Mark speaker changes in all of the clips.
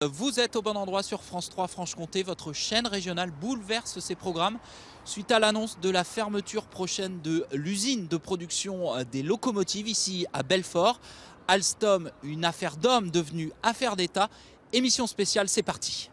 Speaker 1: Vous êtes au bon endroit sur France 3 Franche-Comté. Votre chaîne régionale bouleverse ses programmes suite à l'annonce de la fermeture prochaine de l'usine de production des locomotives ici à Belfort. Alstom, une affaire d'homme devenue affaire d'État. Émission spéciale, c'est parti.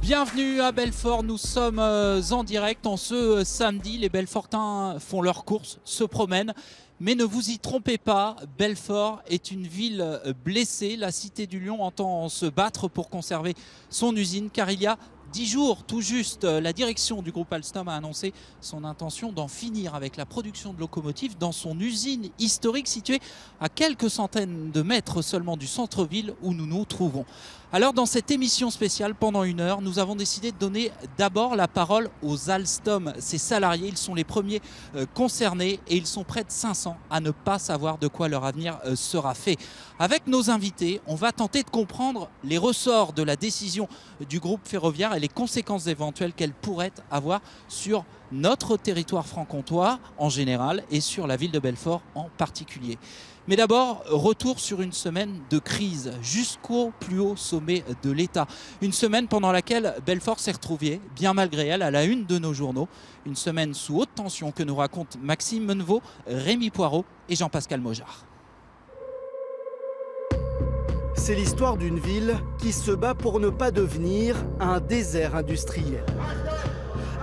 Speaker 1: Bienvenue à Belfort, nous sommes en direct en ce samedi. Les Belfortins font leurs courses, se promènent. Mais ne vous y trompez pas, Belfort est une ville blessée. La Cité du Lion entend se battre pour conserver son usine car il y a 10 jours, tout juste, la direction du groupe Alstom a annoncé son intention d'en finir avec la production de locomotives dans son usine historique située à quelques centaines de mètres seulement du centre-ville où nous nous trouvons. Alors dans cette émission spéciale, pendant une heure, nous avons décidé de donner d'abord la parole aux Alstom, ses salariés. Ils sont les premiers concernés et ils sont près de 500 à ne pas savoir de quoi leur avenir sera fait. Avec nos invités, on va tenter de comprendre les ressorts de la décision du groupe ferroviaire et les conséquences éventuelles qu'elle pourrait avoir sur notre territoire franc-comtois en général et sur la ville de Belfort en particulier. Mais d'abord, retour sur une semaine de crise jusqu'au plus haut sommet de l'État. Une semaine pendant laquelle Belfort s'est retrouvée, bien malgré elle, à la une de nos journaux. Une semaine sous haute tension que nous racontent Maxime Menevaux, Rémi Poirot et Jean-Pascal Mojard.
Speaker 2: C'est l'histoire d'une ville qui se bat pour ne pas devenir un désert industriel.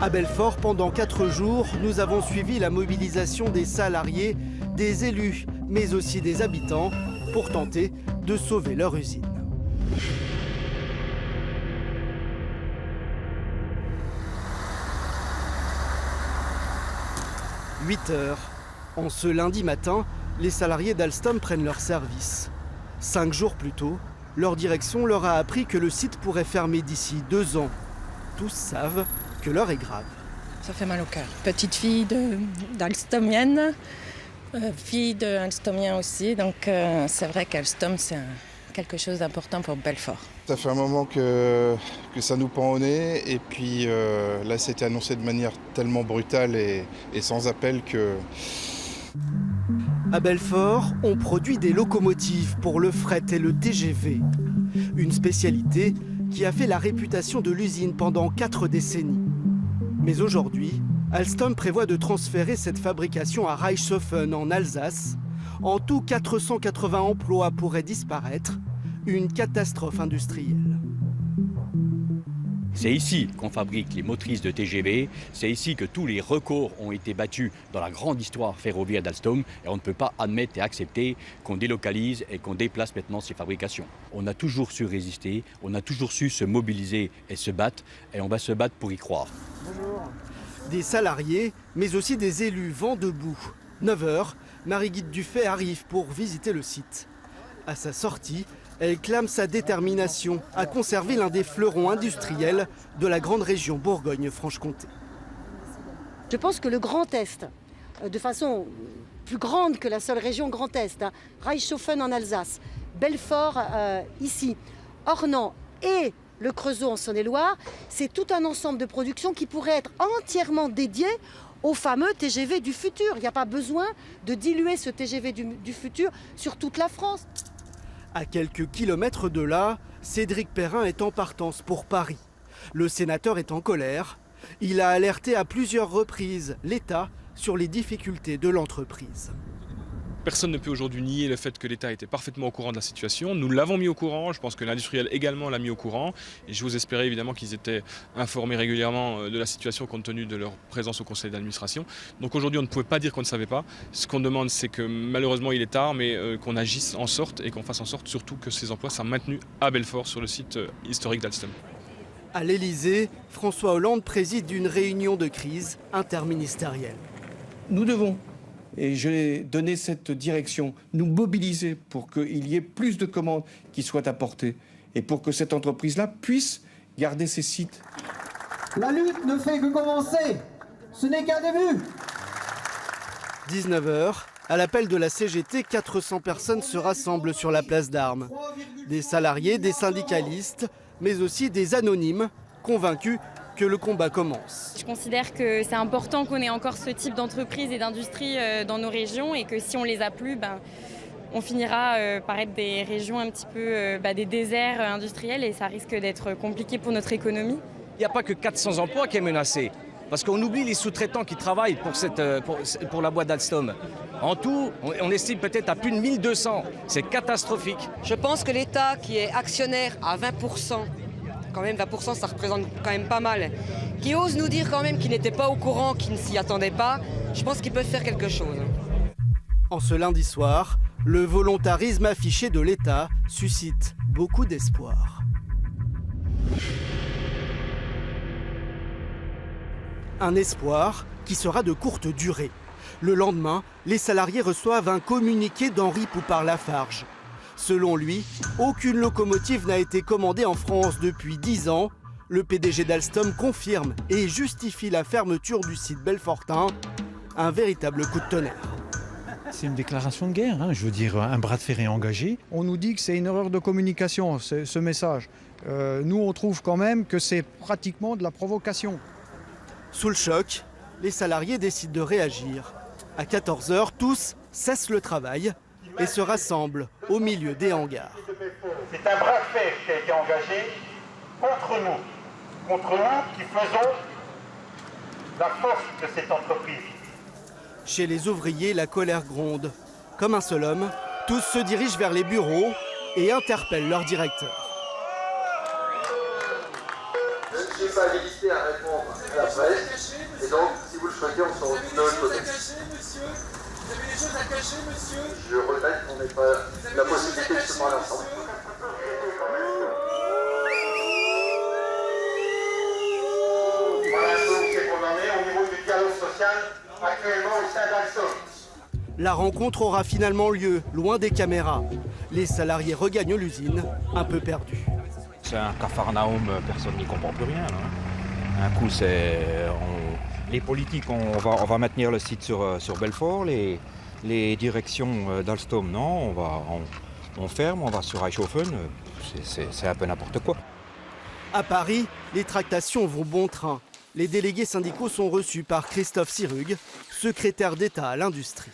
Speaker 2: À Belfort, pendant 4 jours, nous avons suivi la mobilisation des salariés, des élus, mais aussi des habitants, pour tenter de sauver leur usine. « 8 heures. En ce lundi matin, les salariés d'Alstom prennent leur service. 5 jours plus tôt, leur direction leur a appris que le site pourrait fermer d'ici 2 ans. Tous savent que l'heure est grave.
Speaker 3: Ça fait mal au cœur. Petite fille d'Alstomienne, fille d'Alstomien aussi, donc c'est vrai qu'Alstom c'est quelque chose d'important pour Belfort.
Speaker 4: Ça fait un moment que ça nous pend au nez et puis là c'était annoncé de manière tellement brutale et sans appel que...
Speaker 2: À Belfort, on produit des locomotives pour le fret et le TGV. Une spécialité qui a fait la réputation de l'usine pendant 4 décennies. Mais aujourd'hui, Alstom prévoit de transférer cette fabrication à Reichshofen en Alsace. En tout, 480 emplois pourraient disparaître. Une catastrophe industrielle.
Speaker 5: C'est ici qu'on fabrique les motrices de TGV, c'est ici que tous les records ont été battus dans la grande histoire ferroviaire d'Alstom et on ne peut pas admettre et accepter qu'on délocalise et qu'on déplace maintenant ces fabrications. On a toujours su résister, on a toujours su se mobiliser et se battre et on va se battre pour y croire.
Speaker 2: Bonjour. Des salariés, mais aussi des élus vent debout. 9 heures, Marie-Guide Dufay arrive pour visiter le site. À sa sortie, elle clame sa détermination à conserver l'un des fleurons industriels de la grande région Bourgogne-Franche-Comté.
Speaker 6: Je pense que le Grand Est, de façon plus grande que la seule région Grand Est, Reichshofen en Alsace, Belfort ici, Ornans et le Creusot en Saône-et-Loire, c'est tout un ensemble de productions qui pourrait être entièrement dédié au fameux TGV du futur. Il n'y a pas besoin de diluer ce TGV du futur sur toute la France.
Speaker 2: À quelques kilomètres de là, Cédric Perrin est en partance pour Paris. Le sénateur est en colère. Il a alerté à plusieurs reprises l'État sur les difficultés de l'entreprise.
Speaker 7: Personne ne peut aujourd'hui nier le fait que l'État était parfaitement au courant de la situation. Nous l'avons mis au courant, je pense que l'industriel également l'a mis au courant. Et je vous espérais évidemment qu'ils étaient informés régulièrement de la situation compte tenu de leur présence au conseil d'administration. Donc aujourd'hui on ne pouvait pas dire qu'on ne savait pas. Ce qu'on demande c'est que malheureusement il est tard, mais qu'on agisse en sorte et qu'on fasse en sorte surtout que ces emplois soient maintenus à Belfort sur le site historique d'Alstom.
Speaker 2: À l'Élysée, François Hollande préside une réunion de crise interministérielle.
Speaker 8: Nous devons, et je l'ai donné cette direction, nous mobiliser pour qu'il y ait plus de commandes qui soient apportées et pour que cette entreprise-là puisse garder ses sites.
Speaker 9: La lutte ne fait que commencer. Ce n'est qu'un début.
Speaker 2: 19 heures, À l'appel de la CGT, 400 personnes se rassemblent sur la place d'Armes. Des salariés, des syndicalistes, mais aussi des anonymes, convaincus que le combat commence.
Speaker 9: Je considère que c'est important qu'on ait encore ce type d'entreprise et d'industrie dans nos régions et que si on les a plus, on finira par être des régions un petit peu des déserts industriels et ça risque d'être compliqué pour notre économie.
Speaker 10: Il n'y a pas que 400 emplois qui est menacé, parce qu'on oublie les sous-traitants qui travaillent pour la boîte d'Alstom. En tout, on estime peut-être à plus de 1200. C'est catastrophique.
Speaker 11: Je pense que l'État qui est actionnaire à 20%, quand même 20% ça représente quand même pas mal, qui ose nous dire quand même qu'il n'était pas au courant, qu'il ne s'y attendait pas, je pense qu'ils peuvent faire quelque chose.
Speaker 2: En ce lundi soir, le volontarisme affiché de l'État suscite beaucoup d'espoir. Un espoir qui sera de courte durée. Le lendemain, les salariés reçoivent un communiqué d'Henri Poupart-Lafarge. Selon lui, aucune locomotive n'a été commandée en France depuis 10 ans. Le PDG d'Alstom confirme et justifie la fermeture du site Belfortain. Un véritable coup de tonnerre.
Speaker 12: C'est une déclaration de guerre, je veux dire un bras de fer est engagé.
Speaker 8: On nous dit que c'est une erreur de communication, ce message. Nous, on trouve quand même que c'est pratiquement de la provocation.
Speaker 2: Sous le choc, les salariés décident de réagir. À 14 h, tous cessent le travail et se rassemblent au milieu des hangars.
Speaker 13: C'est un bras de fer qui a été engagé contre nous qui faisons la force de cette entreprise.
Speaker 2: Chez les ouvriers, la colère gronde. Comme un seul homme, tous se dirigent vers les bureaux et interpellent leur directeur.
Speaker 14: Je n'ai pas hésité à répondre à la presse, et donc, si vous le souhaitez, on se retrouve de l'autre côté. Vous avez des choses à cacher, monsieur ? Je regrette qu'on n'ait pas la possibilité de se parler ensemble.
Speaker 13: Voilà ce qui est condamné au niveau du dialogue social actuellement au sein d'Alstom.
Speaker 2: La rencontre aura finalement lieu, loin des caméras. Les salariés regagnent l'usine, un peu perdus.
Speaker 15: C'est un capharnaüm, personne n'y comprend plus rien. Un coup, c'est les politiques, on va maintenir le site sur Belfort, les directions d'Alstom, non, on ferme, on va sur Reichshofen, c'est un peu n'importe quoi.
Speaker 2: À Paris, les tractations vont bon train. Les délégués syndicaux sont reçus par Christophe Sirugue, secrétaire d'État à l'industrie.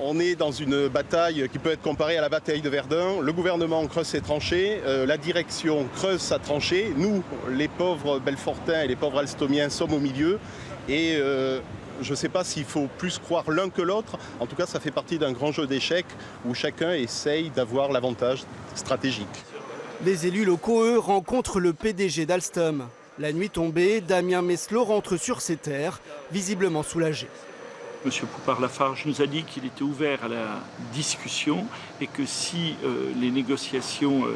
Speaker 16: On est dans une bataille qui peut être comparée à la bataille de Verdun. Le gouvernement creuse ses tranchées, la direction creuse sa tranchée. Nous, les pauvres Belfortains et les pauvres Alstomiens, sommes au milieu. Et je ne sais pas s'il faut plus croire l'un que l'autre. En tout cas, ça fait partie d'un grand jeu d'échecs où chacun essaye d'avoir l'avantage stratégique.
Speaker 2: Les élus locaux, eux, rencontrent le PDG d'Alstom. La nuit tombée, Damien Meslot rentre sur ses terres, visiblement soulagé.
Speaker 17: Monsieur Poupart-Lafarge nous a dit qu'il était ouvert à la discussion et que si les négociations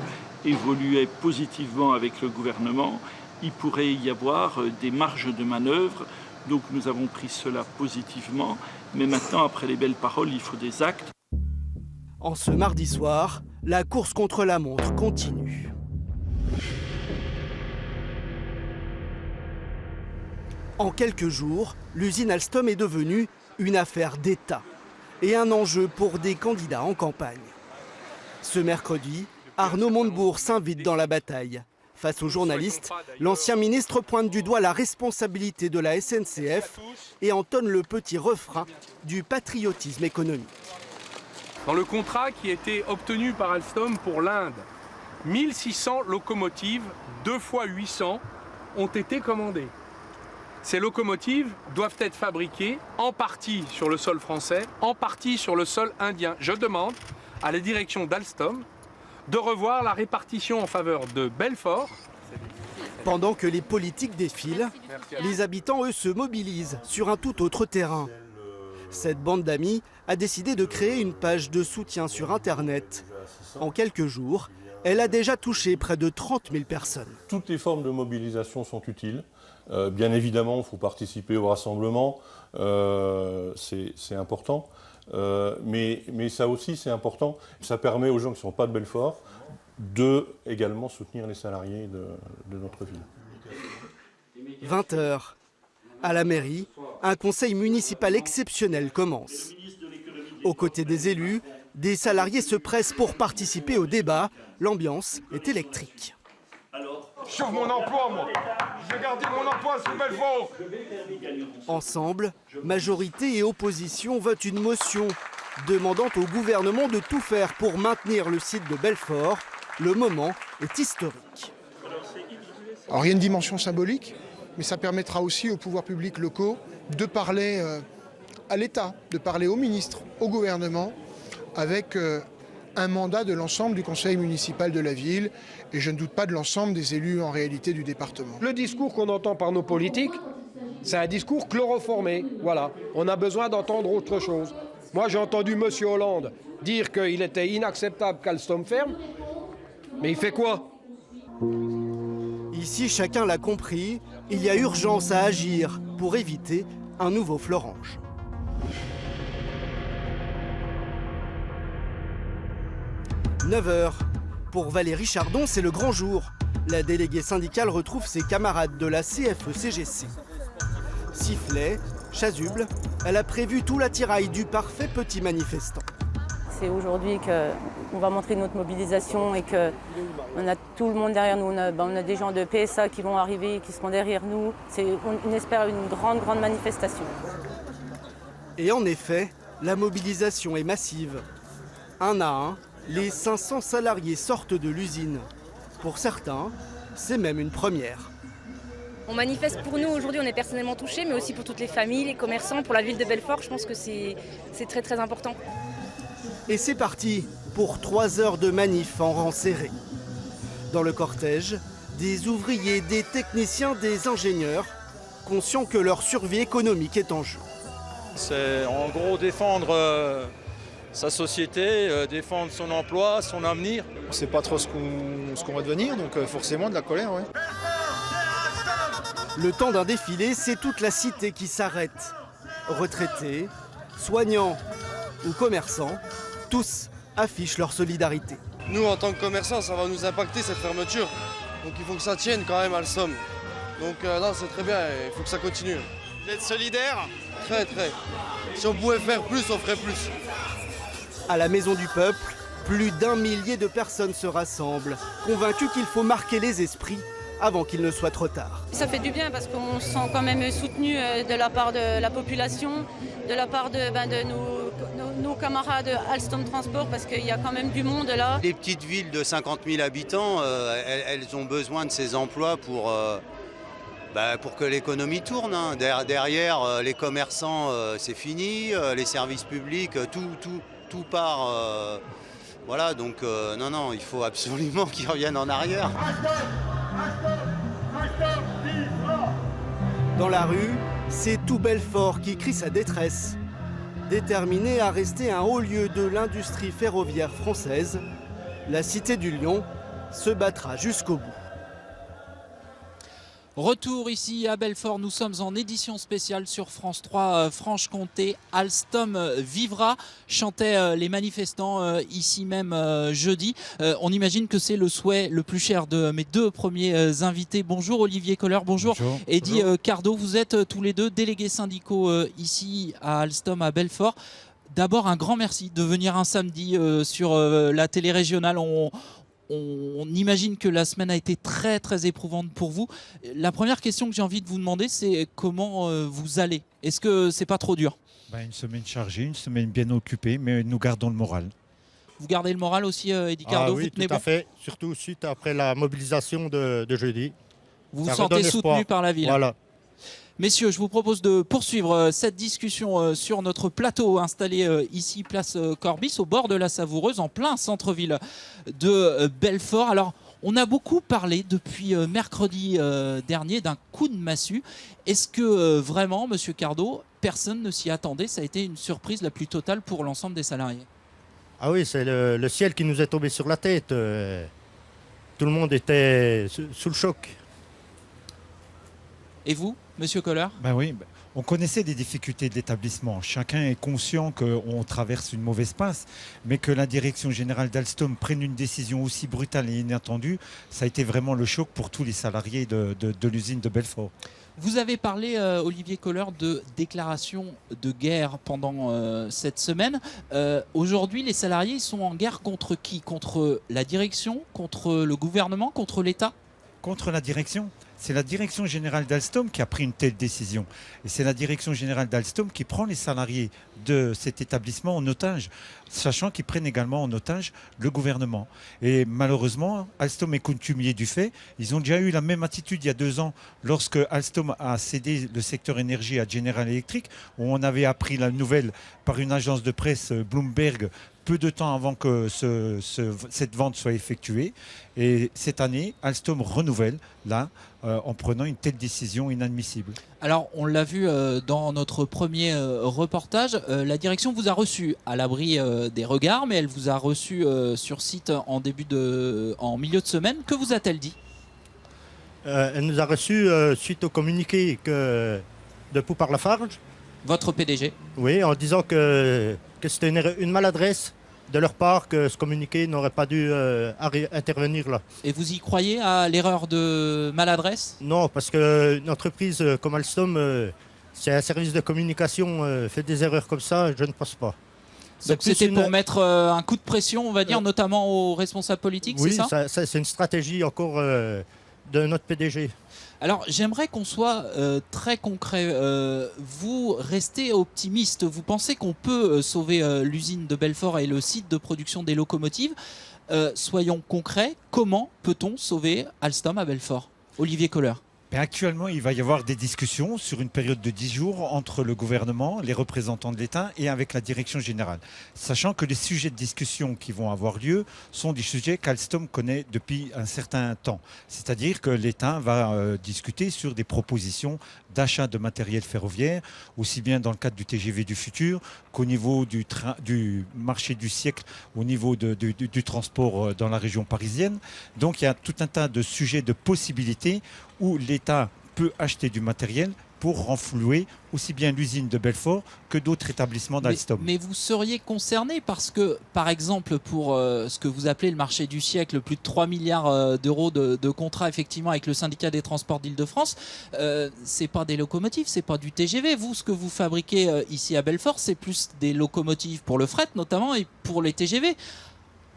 Speaker 17: évoluaient positivement avec le gouvernement, il pourrait y avoir des marges de manœuvre. Donc nous avons pris cela positivement. Mais maintenant, après les belles paroles, il faut des actes.
Speaker 2: En ce mardi soir, la course contre la montre continue. En quelques jours, l'usine Alstom est devenue une affaire d'État et un enjeu pour des candidats en campagne. Ce mercredi, Arnaud Montebourg s'invite dans la bataille. Face aux journalistes, l'ancien ministre pointe du doigt la responsabilité de la SNCF et entonne le petit refrain du patriotisme économique.
Speaker 18: Dans le contrat qui a été obtenu par Alstom pour l'Inde, 1600 locomotives, 2 fois 800, ont été commandées. Ces locomotives doivent être fabriquées en partie sur le sol français, en partie sur le sol indien. Je demande à la direction d'Alstom de revoir la répartition en faveur de Belfort.
Speaker 2: Pendant que les politiques défilent, les habitants, eux, se mobilisent sur un tout autre terrain. Cette bande d'amis a décidé de créer une page de soutien sur Internet. En quelques jours, elle a déjà touché près de 30 000 personnes.
Speaker 19: Toutes les formes de mobilisation sont utiles. Bien évidemment, il faut participer au rassemblement, c'est important. Mais ça aussi, c'est important. Ça permet aux gens qui ne sont pas de Belfort de également soutenir les salariés de notre ville.
Speaker 2: 20 h. À la mairie, un conseil municipal exceptionnel commence. Aux côtés des élus, des salariés se pressent pour participer au débat. L'ambiance est électrique.
Speaker 20: Je sauve mon emploi, moi. Je vais garder mon emploi sur Belfort.
Speaker 2: Ensemble, majorité et opposition votent une motion demandant au gouvernement de tout faire pour maintenir le site de Belfort. Le moment est historique.
Speaker 21: Alors il y a une dimension symbolique, mais ça permettra aussi aux pouvoirs publics locaux de parler à l'État, de parler aux ministres, au gouvernement, avec un mandat de l'ensemble du conseil municipal de la ville, et je ne doute pas de l'ensemble des élus en réalité du département.
Speaker 22: Le discours qu'on entend par nos politiques, c'est un discours chloroformé. Voilà, on a besoin d'entendre autre chose. Moi j'ai entendu M. Hollande dire qu'il était inacceptable qu'Alstom ferme, mais il fait quoi ?
Speaker 2: Ici, chacun l'a compris, il y a urgence à agir pour éviter un nouveau Florange. « 9h. Pour Valérie Chardon, c'est le grand jour. La déléguée syndicale retrouve ses camarades de la CFE-CGC. Sifflet, chasuble, elle a prévu tout l'attirail du parfait petit manifestant.
Speaker 3: C'est aujourd'hui qu'on va montrer notre mobilisation et qu'on a tout le monde derrière nous. On a des gens de PSA qui vont arriver, qui seront derrière nous. On espère une grande manifestation.
Speaker 2: Et en effet, la mobilisation est massive. Un à un, les 500 salariés sortent de l'usine. Pour certains, c'est même une première.
Speaker 9: On manifeste pour nous aujourd'hui, on est personnellement touchés, mais aussi pour toutes les familles, les commerçants, pour la ville de Belfort. Je pense que c'est très important.
Speaker 2: Et c'est parti pour 3 heures de manif en rang serré. Dans le cortège, des ouvriers, des techniciens, des ingénieurs, conscients que leur survie économique est en jeu.
Speaker 23: C'est en gros défendre sa société, défendre son emploi, son avenir.
Speaker 24: On ne sait pas trop ce qu'on va devenir, donc forcément de la colère. Ouais.
Speaker 2: Le temps d'un défilé, c'est toute la cité qui s'arrête. Retraités, soignants ou commerçants, tous affichent leur solidarité.
Speaker 25: Nous, en tant que commerçants, ça va nous impacter cette fermeture. Donc il faut que ça tienne quand même, Alstom. Donc non, c'est très bien, il faut que ça continue.
Speaker 26: Vous êtes solidaires ?
Speaker 25: Très. Si on pouvait faire plus, on ferait plus.
Speaker 2: À la Maison du Peuple, plus d'1 millier de personnes se rassemblent, convaincus qu'il faut marquer les esprits avant qu'il ne soit trop tard.
Speaker 3: Ça fait du bien parce qu'on se sent quand même soutenu de la part de la population, de la part de nos camarades Alstom Transport, parce qu'il y a quand même du monde là.
Speaker 27: Les petites villes de 50 000 habitants, elles ont besoin de ces emplois pour que l'économie tourne. Hein. Derrière, les commerçants, c'est fini, les services publics, tout part. Voilà, donc non, il faut absolument qu'ils reviennent en arrière.
Speaker 2: Dans la rue, c'est tout Belfort qui crie sa détresse. Déterminé à rester un haut lieu de l'industrie ferroviaire française, la Cité du Lion se battra jusqu'au bout.
Speaker 1: Retour ici à Belfort, nous sommes en édition spéciale sur France 3 Franche-Comté. Alstom vivra, chantaient les manifestants ici même jeudi. On imagine que c'est le souhait le plus cher de mes deux premiers invités. Bonjour Olivier Kohler, bonjour Eddy Cardot. Vous êtes tous les deux délégués syndicaux ici à Alstom à Belfort. D'abord un grand merci de venir un samedi sur la télé régionale. On imagine que la semaine a été très éprouvante pour vous. La première question que j'ai envie de vous demander, c'est comment vous allez ? Est-ce que c'est pas trop dur ?
Speaker 12: Une semaine chargée, une semaine bien occupée, mais nous gardons le moral.
Speaker 1: Vous gardez le moral aussi, Eddy Cardot ?
Speaker 28: Oui, tout à fait. Surtout suite après la mobilisation de jeudi.
Speaker 1: Vous vous sentez soutenu par la ville ?
Speaker 28: Voilà.
Speaker 1: Messieurs, je vous propose de poursuivre cette discussion sur notre plateau installé ici, place Corbis, au bord de la Savoureuse, en plein centre-ville de Belfort. Alors, on a beaucoup parlé depuis mercredi dernier d'un coup de massue. Est-ce que vraiment, Monsieur Cardot, personne ne s'y attendait ? Ça a été une surprise la plus totale pour l'ensemble des salariés.
Speaker 28: Ah oui, c'est le ciel qui nous est tombé sur la tête. Tout le monde était sous le choc.
Speaker 1: Et vous, Monsieur Kohler ?
Speaker 12: Oui, on connaissait des difficultés de l'établissement. Chacun est conscient qu'on traverse une mauvaise passe, mais que la direction générale d'Alstom prenne une décision aussi brutale et inattendue, ça a été vraiment le choc pour tous les salariés de l'usine de Belfort.
Speaker 1: Vous avez parlé, Olivier Kohler, de déclaration de guerre pendant cette semaine. Aujourd'hui, les salariés sont en guerre contre qui? Contre la direction, contre le gouvernement, contre l'État?
Speaker 12: Contre la direction. C'est la direction générale d'Alstom qui a pris une telle décision. Et c'est la direction générale d'Alstom qui prend les salariés de cet établissement en otage, sachant qu'ils prennent également en otage le gouvernement. Et malheureusement, Alstom est coutumier du fait. Ils ont déjà eu la même attitude il y a 2 ans lorsque Alstom a cédé le secteur énergie à General Electric, où on avait appris la nouvelle par une agence de presse Bloomberg peu de temps avant que cette vente soit effectuée. Et cette année, Alstom renouvelle, là, en prenant une telle décision inadmissible.
Speaker 1: Alors, on l'a vu dans notre premier reportage, la direction vous a reçu à l'abri des regards, mais elle vous a reçu sur site en milieu de semaine. Que vous a-t-elle dit?
Speaker 28: Elle nous a reçus suite au communiqué de Poupart-Lafarge.
Speaker 1: Votre PDG?
Speaker 28: Oui, en disant que c'était une maladresse de leur part, que ce communiqué n'aurait pas dû intervenir là.
Speaker 1: Et vous y croyez à l'erreur de maladresse?
Speaker 28: Non, parce qu'une entreprise comme Alstom, si un service de communication fait des erreurs comme ça, je ne pense pas.
Speaker 1: Donc c'était pour mettre un coup de pression, on va dire, notamment aux responsables politiques,
Speaker 28: oui,
Speaker 1: c'est ça?
Speaker 28: Oui, c'est une stratégie encore de notre PDG.
Speaker 1: Alors j'aimerais qu'on soit très concret. Vous restez optimiste. Vous pensez qu'on peut sauver l'usine de Belfort et le site de production des locomotives? Soyons concrets. Comment peut-on sauver Alstom à Belfort? Olivier Kohler.
Speaker 12: Actuellement, il va y avoir des discussions sur une période de 10 jours entre le gouvernement, les représentants de l'État et avec la direction générale. Sachant que les sujets de discussion qui vont avoir lieu sont des sujets qu'Alstom connaît depuis un certain temps. C'est-à-dire que l'État va discuter sur des propositions d'achat de matériel ferroviaire, aussi bien dans le cadre du TGV du futur qu'au niveau du marché du siècle, au niveau du transport dans la région parisienne. Donc il y a tout un tas de sujets, de possibilités où l'État peut acheter du matériel pour renflouer aussi bien l'usine de Belfort que d'autres établissements d'Alstom.
Speaker 1: Mais vous seriez concerné parce que, par exemple, pour ce que vous appelez le marché du siècle, plus de 3 milliards d'euros de contrats effectivement avec le syndicat des transports d'Île-de-France, c'est pas des locomotives, c'est pas du TGV. Vous, ce que vous fabriquez ici à Belfort, c'est plus des locomotives pour le fret notamment et pour les TGV.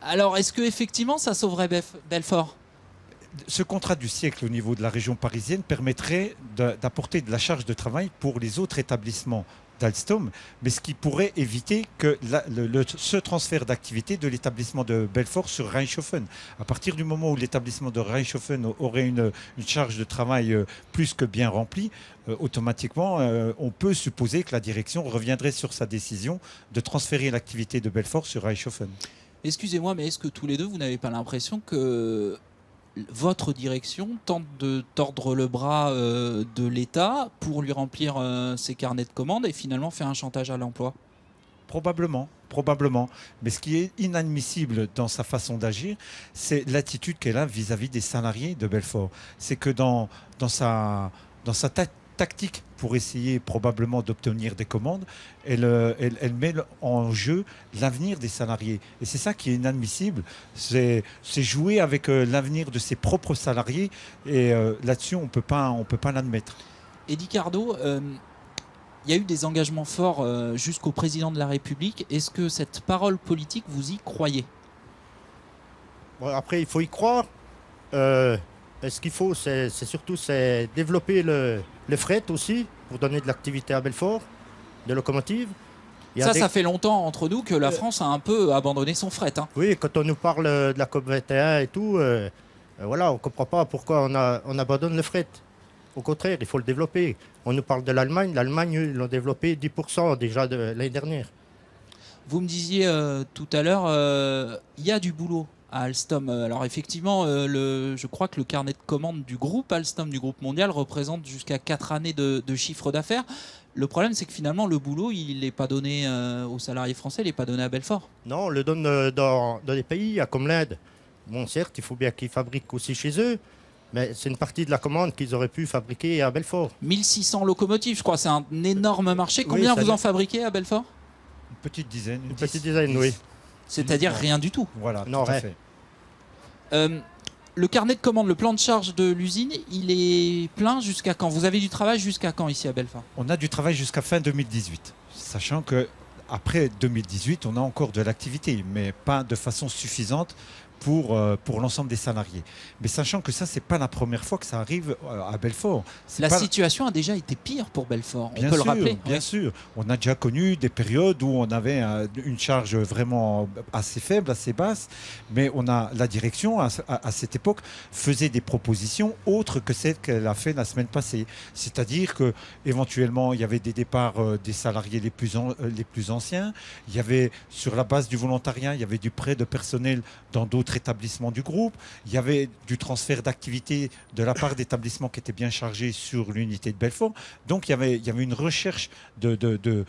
Speaker 1: Alors, est-ce que effectivement ça sauverait Belfort?
Speaker 12: Ce contrat du siècle au niveau de la région parisienne permettrait d'apporter de la charge de travail pour les autres établissements d'Alstom, mais ce qui pourrait éviter que ce transfert d'activité de l'établissement de Belfort sur Reichshofen. À partir du moment où l'établissement de Reichshofen aurait une charge de travail plus que bien remplie, automatiquement, on peut supposer que la direction reviendrait sur sa décision de transférer l'activité de Belfort sur Reichshofen.
Speaker 1: Excusez-moi, mais est-ce que tous les deux, vous n'avez pas l'impression que votre direction tente de tordre le bras de l'État pour lui remplir ses carnets de commandes et finalement faire un chantage à l'emploi?
Speaker 12: Probablement. Mais ce qui est inadmissible dans sa façon d'agir, c'est l'attitude qu'elle a vis-à-vis des salariés de Belfort. C'est que dans sa tactique pour essayer probablement d'obtenir des commandes, elle met en jeu l'avenir des salariés. Et c'est ça qui est inadmissible, c'est jouer avec l'avenir de ses propres salariés, et là-dessus on peut pas l'admettre.
Speaker 1: Eddy Cardot, il y a eu des engagements forts jusqu'au président de la République. Est-ce que cette parole politique, vous y croyez?
Speaker 28: Après, il faut y croire. Ce qu'il faut, c'est surtout développer le fret aussi, pour donner de l'activité à Belfort, de locomotives.
Speaker 1: Ça fait longtemps entre nous que la France a un peu abandonné son fret. Hein.
Speaker 28: Oui, quand on nous parle de la COP21 et tout, voilà, on ne comprend pas pourquoi on abandonne le fret. Au contraire, il faut le développer. On nous parle de l'Allemagne. L'Allemagne, ils l'ont développé 10% déjà de l'année dernière.
Speaker 1: Vous me disiez tout à l'heure, il y a du boulot à Alstom. Alors effectivement, je crois que le carnet de commandes du groupe Alstom, du groupe mondial, représente jusqu'à 4 années de chiffre d'affaires. Le problème, c'est que finalement, le boulot, il n'est pas donné aux salariés français, il n'est pas donné à Belfort.
Speaker 28: Non, on le donne dans des pays comme l'Inde. Bon, certes, il faut bien qu'ils fabriquent aussi chez eux, mais c'est une partie de la commande qu'ils auraient pu fabriquer à Belfort.
Speaker 1: 1600 locomotives, je crois, c'est un énorme marché. Combien vous en fabriquez à Belfort?
Speaker 12: Une petite dizaine.
Speaker 28: Une petite dizaine, oui.
Speaker 1: C'est-à-dire rien du tout.
Speaker 12: Voilà,
Speaker 28: non,
Speaker 12: tout à fait.
Speaker 1: Le carnet de commande, le plan de charge de l'usine, il est plein jusqu'à quand? Vous avez du travail jusqu'à quand ici à Belfort?
Speaker 12: On a du travail jusqu'à fin 2018, sachant que après 2018, on a encore de l'activité, mais pas de façon suffisante pour l'ensemble des salariés. Mais sachant que ça, c'est pas la première fois que ça arrive à Belfort.
Speaker 1: La situation a déjà été pire pour Belfort, on peut le rappeler.
Speaker 12: Bien sûr. On a déjà connu des périodes où on avait une charge vraiment assez faible, assez basse, mais la direction, à cette époque, faisait des propositions autres que celles qu'elle a fait la semaine passée. C'est-à-dire qu'éventuellement, il y avait des départs des salariés les plus anciens. Il y avait, sur la base du volontariat, il y avait du prêt de personnel dans d'autres établissements du groupe. Il y avait du transfert d'activité de la part d'établissements qui étaient bien chargés sur l'unité de Belfort. Donc il y avait une recherche de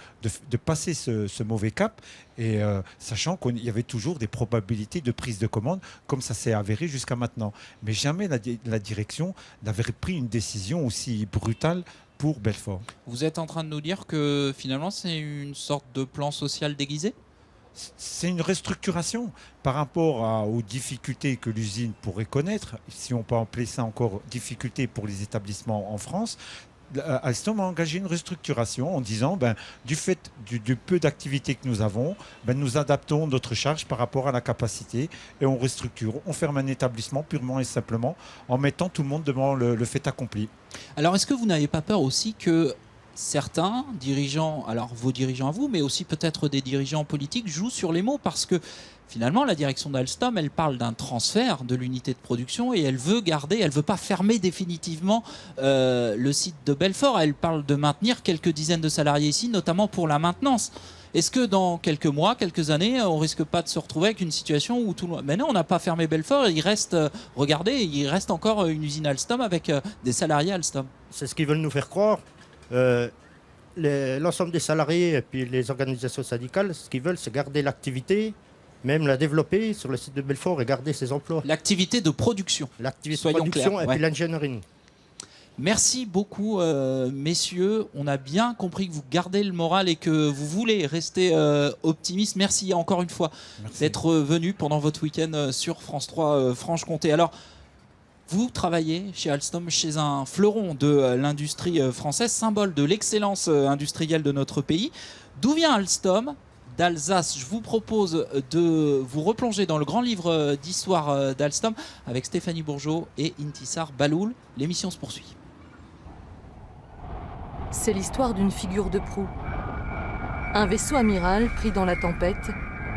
Speaker 12: passer ce mauvais cap, et sachant qu'il y avait toujours des probabilités de prise de commande, comme ça s'est avéré jusqu'à maintenant. Mais jamais la direction n'avait pris une décision aussi brutale pour Belfort.
Speaker 1: Vous êtes en train de nous dire que finalement c'est une sorte de plan social déguisé ?
Speaker 12: C'est une restructuration par rapport aux difficultés que l'usine pourrait connaître, si on peut appeler ça encore difficultés pour les établissements en France. Alstom a engagé une restructuration en disant du fait du peu d'activité que nous avons, nous adaptons notre charge par rapport à la capacité et on restructure. On ferme un établissement purement et simplement en mettant tout le monde devant le fait accompli.
Speaker 1: Alors est-ce que vous n'avez pas peur aussi que certains dirigeants, alors vos dirigeants à vous, mais aussi peut-être des dirigeants politiques, jouent sur les mots, parce que finalement la direction d'Alstom, elle parle d'un transfert de l'unité de production et elle veut garder, elle veut pas fermer définitivement le site de Belfort. Elle parle de maintenir quelques dizaines de salariés ici, notamment pour la maintenance. Est-ce que dans quelques mois, quelques années, on risque pas de se retrouver avec une situation où tout le monde... Mais non, on n'a pas fermé Belfort, il reste, regardez, il reste encore une usine Alstom avec des salariés Alstom.
Speaker 28: C'est ce qu'ils veulent nous faire croire. L'ensemble des salariés et puis les organisations syndicales, ce qu'ils veulent, c'est garder l'activité, même la développer sur le site de Belfort et garder ses emplois.
Speaker 1: L'activité de production.
Speaker 28: L'activité de production et puis l'ingénierie.
Speaker 1: Merci beaucoup, messieurs. On a bien compris que vous gardez le moral et que vous voulez rester optimiste. Merci encore une fois d'être venu pendant votre week-end sur France 3 Franche-Comté. Alors, vous travaillez chez Alstom, chez un fleuron de l'industrie française, symbole de l'excellence industrielle de notre pays. D'où vient Alstom ? D'Alsace. Je vous propose de vous replonger dans le grand livre d'histoire d'Alstom avec Stéphanie Bourgeot et Intisar Baloul. L'émission se poursuit.
Speaker 4: C'est l'histoire d'une figure de proue. Un vaisseau amiral pris dans la tempête,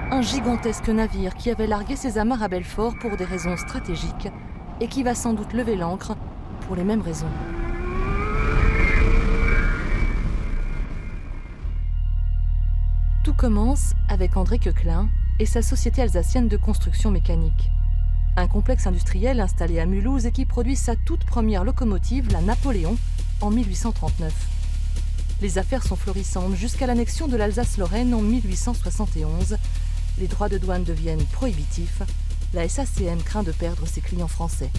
Speaker 4: un gigantesque navire qui avait largué ses amarres à Belfort pour des raisons stratégiques et qui va sans doute lever l'ancre pour les mêmes raisons. Tout commence avec André Coquelin et sa société alsacienne de construction mécanique. Un complexe industriel installé à Mulhouse et qui produit sa toute première locomotive, la Napoléon, en 1839. Les affaires sont florissantes jusqu'à l'annexion de l'Alsace-Lorraine en 1871. Les droits de douane deviennent prohibitifs. La SACM craint de perdre ses clients français.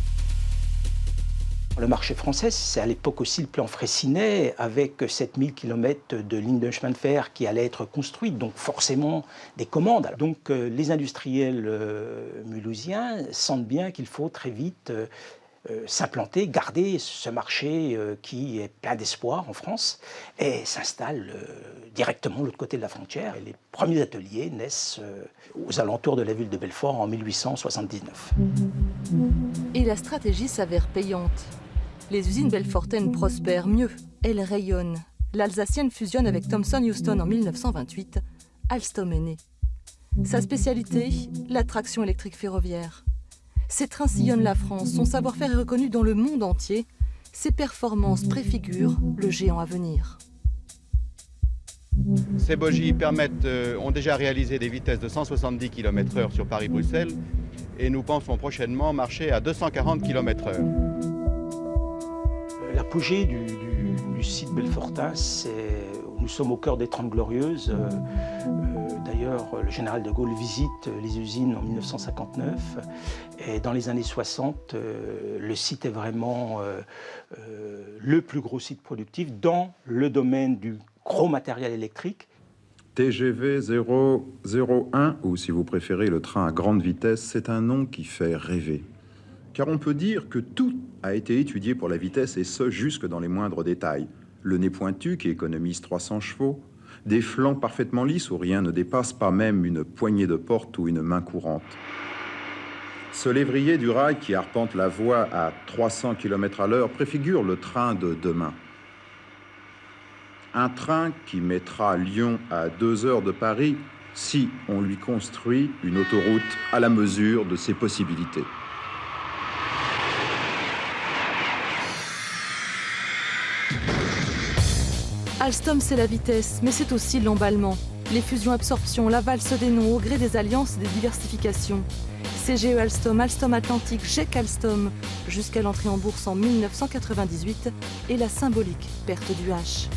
Speaker 5: Le marché français, c'est à l'époque aussi le plan Freycinet, avec 7000 km de lignes de chemin de fer qui allaient être construites, donc forcément des commandes. Donc les industriels mulhousiens sentent bien qu'il faut très vite s'implanter, garder ce marché qui est plein d'espoir en France, et s'installe directement de l'autre côté de la frontière. Et les premiers ateliers naissent aux alentours de la ville de Belfort en 1879.
Speaker 4: Et la stratégie s'avère payante. Les usines belfortaines prospèrent mieux, elles rayonnent. L'Alsacienne fusionne avec Thomson Houston en 1928. Alstom est né. Sa spécialité, la traction électrique ferroviaire. Ses trains sillonnent la France, son savoir-faire est reconnu dans le monde entier. Ses performances préfigurent le géant à venir.
Speaker 6: Ces bogies ont déjà réalisé des vitesses de 170 km/h sur Paris-Bruxelles et nous pensons prochainement marcher à 240 km/h.
Speaker 5: L'apogée du site belfortain, nous sommes au cœur des 30 Glorieuses. D'ailleurs, le général de Gaulle visite les usines en 1959. Et dans les années 60, le site est vraiment le plus gros site productif dans le domaine du gros matériel électrique.
Speaker 7: TGV 001, ou si vous préférez le train à grande vitesse, c'est un nom qui fait rêver, car on peut dire que tout a été étudié pour la vitesse, et ce, jusque dans les moindres détails. Le nez pointu qui économise 300 chevaux, des flancs parfaitement lisses où rien ne dépasse, pas même une poignée de porte ou une main courante. Ce lévrier du rail qui arpente la voie à 300 km à l'heure préfigure le train de demain. Un train qui mettra Lyon à 2 heures de Paris si on lui construit une autoroute à la mesure de ses possibilités.
Speaker 4: Alstom, c'est la vitesse, mais c'est aussi l'emballement. Les fusions-absorptions, la valse des noms au gré des alliances et des diversifications. CGE Alstom, Alstom Atlantique, GEC Alstom, jusqu'à l'entrée en bourse en 1998 et la symbolique perte du H.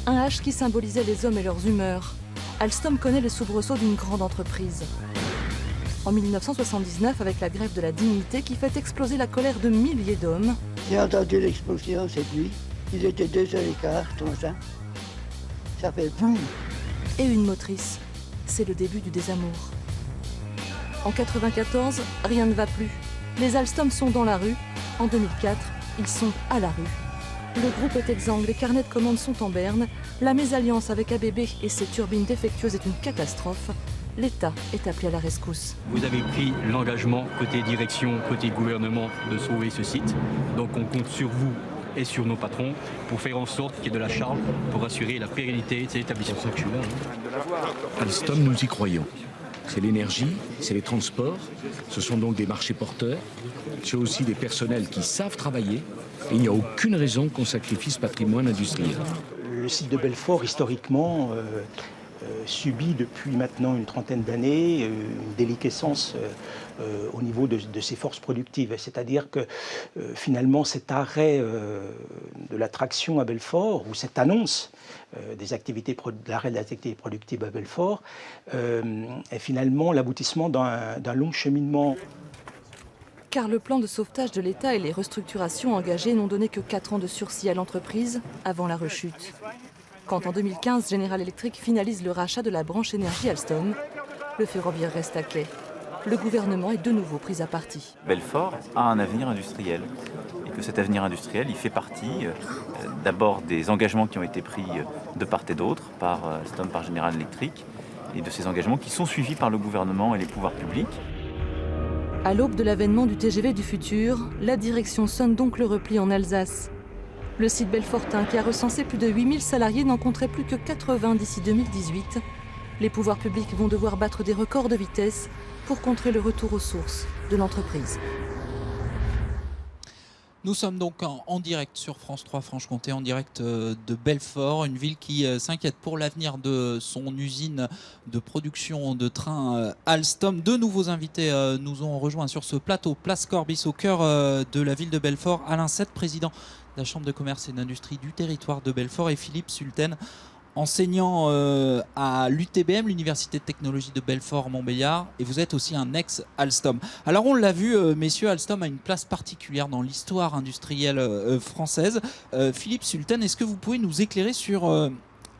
Speaker 4: Un H qui symbolisait les hommes et leurs humeurs. Alstom connaît les soubresauts d'une grande entreprise. En 1979, avec la grève de la dignité qui fait exploser la colère de milliers d'hommes.
Speaker 8: J'ai entendu l'explosion cette nuit. Il était 2h15, comme ça. Ça fait boum.
Speaker 4: Et une motrice. C'est le début du désamour. En 1994, rien ne va plus. Les Alstom sont dans la rue. En 2004, ils sont à la rue. Le groupe est exsangue, les carnets de commandes sont en berne. La mésalliance avec ABB et ses turbines défectueuses est une catastrophe. L'État est appelé à la rescousse.
Speaker 10: Vous avez pris l'engagement, côté direction, côté gouvernement, de sauver ce site. Donc on compte sur vous et sur nos patrons pour faire en sorte qu'il y ait de la charge pour assurer la pérennité de cet établissement.
Speaker 11: Alstom, nous y croyons. C'est l'énergie, c'est les transports, ce sont donc des marchés porteurs, c'est aussi des personnels qui savent travailler, et il n'y a aucune raison qu'on sacrifie ce patrimoine industriel.
Speaker 5: Le site de Belfort, historiquement, subit depuis maintenant une trentaine d'années une déliquescence au niveau de ses forces productives. C'est-à-dire que finalement cet arrêt de la traction à Belfort, ou cette annonce de l'arrêt des activités productives à Belfort, est finalement l'aboutissement d'un long cheminement.
Speaker 4: Car le plan de sauvetage de l'État et les restructurations engagées n'ont donné que 4 ans de sursis à l'entreprise avant la rechute. Quand en 2015, General Electric finalise le rachat de la branche énergie Alstom, le ferroviaire reste à quai. Le gouvernement est de nouveau pris à partie.
Speaker 13: Belfort a un avenir industriel et que cet avenir industriel, il fait partie d'abord des engagements qui ont été pris de part et d'autre par Alstom, par General Electric, et de ces engagements qui sont suivis par le gouvernement et les pouvoirs publics.
Speaker 4: À l'aube de l'avènement du TGV du futur, la direction sonne donc le repli en Alsace. Le site belfortain, qui a recensé plus de 8000 salariés, n'en compterait plus que 80 d'ici 2018. Les pouvoirs publics vont devoir battre des records de vitesse pour contrer le retour aux sources de l'entreprise.
Speaker 1: Nous sommes donc en direct sur France 3 Franche-Comté, en direct de Belfort, une ville qui s'inquiète pour l'avenir de son usine de production de trains Alstom. Deux nouveaux invités nous ont rejoints sur ce plateau, Place Corbis, au cœur de la ville de Belfort. Alain Sette, président de la Chambre de commerce et d'industrie du territoire de Belfort, et Philippe Sulten, enseignant à l'UTBM, l'Université de technologie de Belfort-Montbéliard, et vous êtes aussi un ex-Alstom. Alors on l'a vu, messieurs, Alstom a une place particulière dans l'histoire industrielle française. Philippe Sulten, est-ce que vous pouvez nous éclairer sur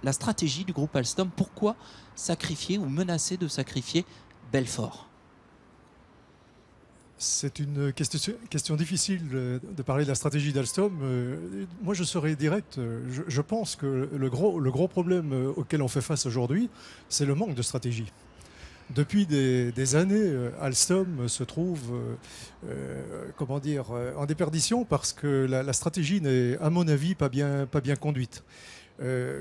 Speaker 1: la stratégie du groupe Alstom? Pourquoi sacrifier ou menacer de sacrifier Belfort?
Speaker 14: C'est une question difficile de parler de la stratégie d'Alstom. Moi, je serais direct. Je pense que le gros problème auquel on fait face aujourd'hui, c'est le manque de stratégie. Depuis des années, Alstom se trouve en déperdition parce que la stratégie n'est, à mon avis, pas bien conduite.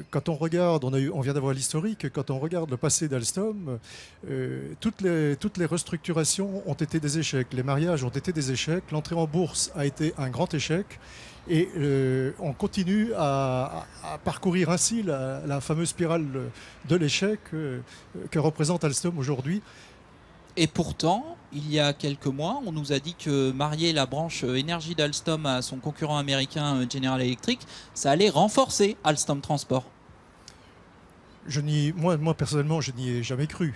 Speaker 14: Quand on regarde, on vient d'avoir l'historique, quand on regarde le passé d'Alstom, toutes les restructurations ont été des échecs, les mariages ont été des échecs, l'entrée en bourse a été un grand échec, et on continue à parcourir ainsi la fameuse spirale de l'échec que représente Alstom aujourd'hui.
Speaker 1: Et pourtant, il y a quelques mois, on nous a dit que marier la branche énergie d'Alstom à son concurrent américain General Electric, ça allait renforcer Alstom Transport.
Speaker 14: Moi, personnellement, je n'y ai jamais cru.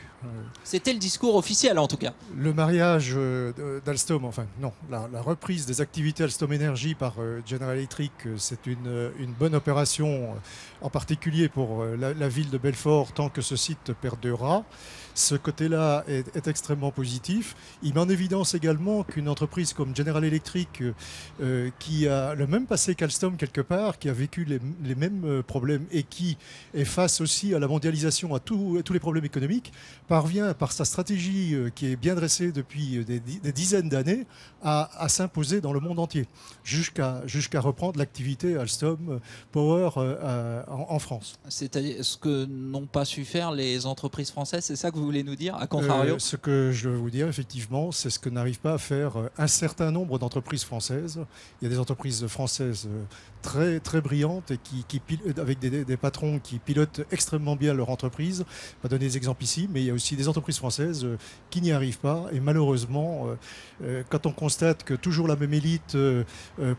Speaker 1: C'était le discours officiel, en tout cas.
Speaker 14: Le mariage d'Alstom, la reprise des activités Alstom Energy par General Electric, c'est une bonne opération, en particulier pour la ville de Belfort, tant que ce site perdurera. Ce côté-là est extrêmement positif. Il met en évidence également qu'une entreprise comme General Electric, qui a le même passé qu'Alstom quelque part, qui a vécu les mêmes problèmes et qui est face aussi à la mondialisation, à tous les problèmes économiques, parvient par sa stratégie qui est bien dressée depuis des dizaines d'années à s'imposer dans le monde entier, jusqu'à reprendre l'activité Alstom Power en France.
Speaker 1: C'est-à-dire ce que n'ont pas su faire les entreprises françaises, c'est ça que vous voulez nous dire, à contrario?
Speaker 14: Ce que je veux vous dire, effectivement, c'est ce que n'arrivent pas à faire un certain nombre d'entreprises françaises. Il y a des entreprises françaises très, très brillantes et avec des patrons qui pilotent extrêmement bien leur entreprise. Je vais pas donner des exemples ici, mais il y a aussi des entreprises françaises qui n'y arrivent pas. Et malheureusement, quand on constate que toujours la même élite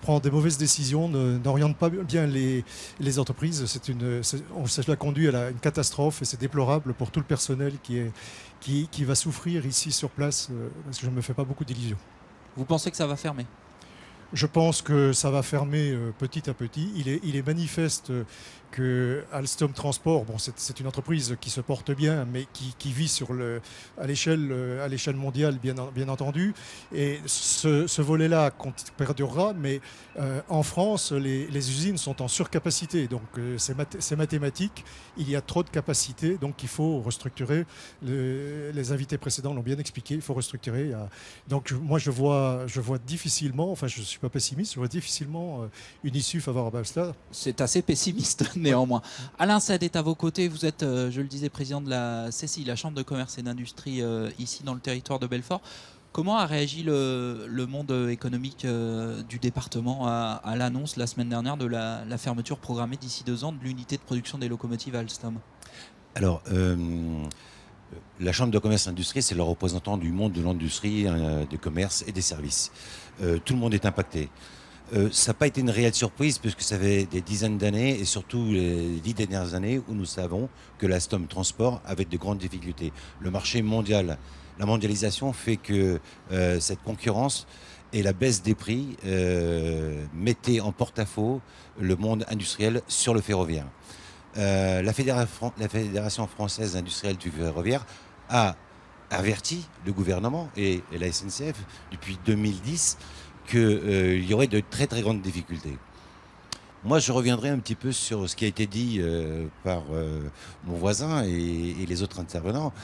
Speaker 14: prend des mauvaises décisions, n'oriente pas bien les entreprises, cela conduit à une catastrophe et c'est déplorable pour tout le personnel qui va souffrir ici sur place, parce que je ne me fais pas beaucoup d'illusions.
Speaker 1: Vous pensez que ça va fermer?
Speaker 14: Je pense que ça va fermer petit à petit. Il est manifeste que Alstom Transport, c'est une entreprise qui se porte bien, mais qui vit à l'échelle mondiale, bien entendu. Et ce volet-là perdurera, mais en France, les usines sont en surcapacité. Donc c'est mathématique. Il y a trop de capacité, donc il faut restructurer. Les invités précédents l'ont bien expliqué, il faut restructurer. Donc moi, je vois difficilement, je ne suis pas pessimiste, je vois difficilement une issue favorable à cela.
Speaker 1: C'est assez pessimiste. Néanmoins. Alain Sed est à vos côtés. Vous êtes, je le disais, président de la CCI, la Chambre de commerce et d'industrie, ici dans le territoire de Belfort. Comment a réagi le monde économique du département à l'annonce la semaine dernière de la fermeture programmée d'ici 2 ans de l'unité de production des locomotives Alstom?
Speaker 15: Alors, la Chambre de commerce et d'industrie, c'est le représentant du monde de l'industrie, du commerce et des services. Tout le monde est impacté. Ça n'a pas été une réelle surprise puisque ça fait des dizaines d'années et surtout les 10 dernières années où nous savons que l'Alstom Transport avait de grandes difficultés. Le marché mondial, la mondialisation fait que cette concurrence et la baisse des prix mettaient en porte-à-faux le monde industriel sur le ferroviaire. La Fédération française industrielle du ferroviaire a averti le gouvernement et la SNCF depuis 2010 qu'il y aurait de très très grandes difficultés. Moi, je reviendrai un petit peu sur ce qui a été dit par mon voisin et les autres intervenants.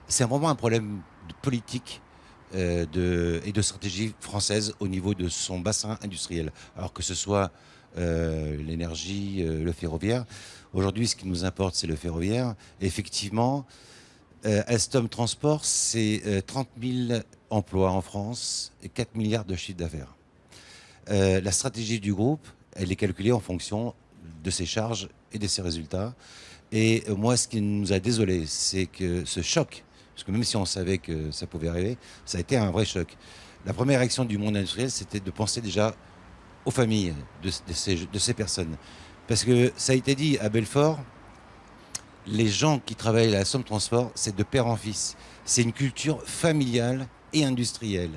Speaker 15: C'est vraiment un problème de politique et de stratégie française au niveau de son bassin industriel. Alors que ce soit l'énergie, le ferroviaire. Aujourd'hui, ce qui nous importe, c'est le ferroviaire. Et effectivement, Alstom Transport, c'est 30 000 emplois en France et 4 milliards de chiffre d'affaires. La stratégie du groupe, elle est calculée en fonction de ses charges et de ses résultats. Et moi, ce qui nous a désolé, c'est que ce choc, parce que même si on savait que ça pouvait arriver, ça a été un vrai choc. La première réaction du monde industriel, c'était de penser déjà aux familles de ces personnes. Parce que ça a été dit à Belfort, les gens qui travaillent à Alstom Transport, c'est de père en fils. C'est une culture familiale et industrielle.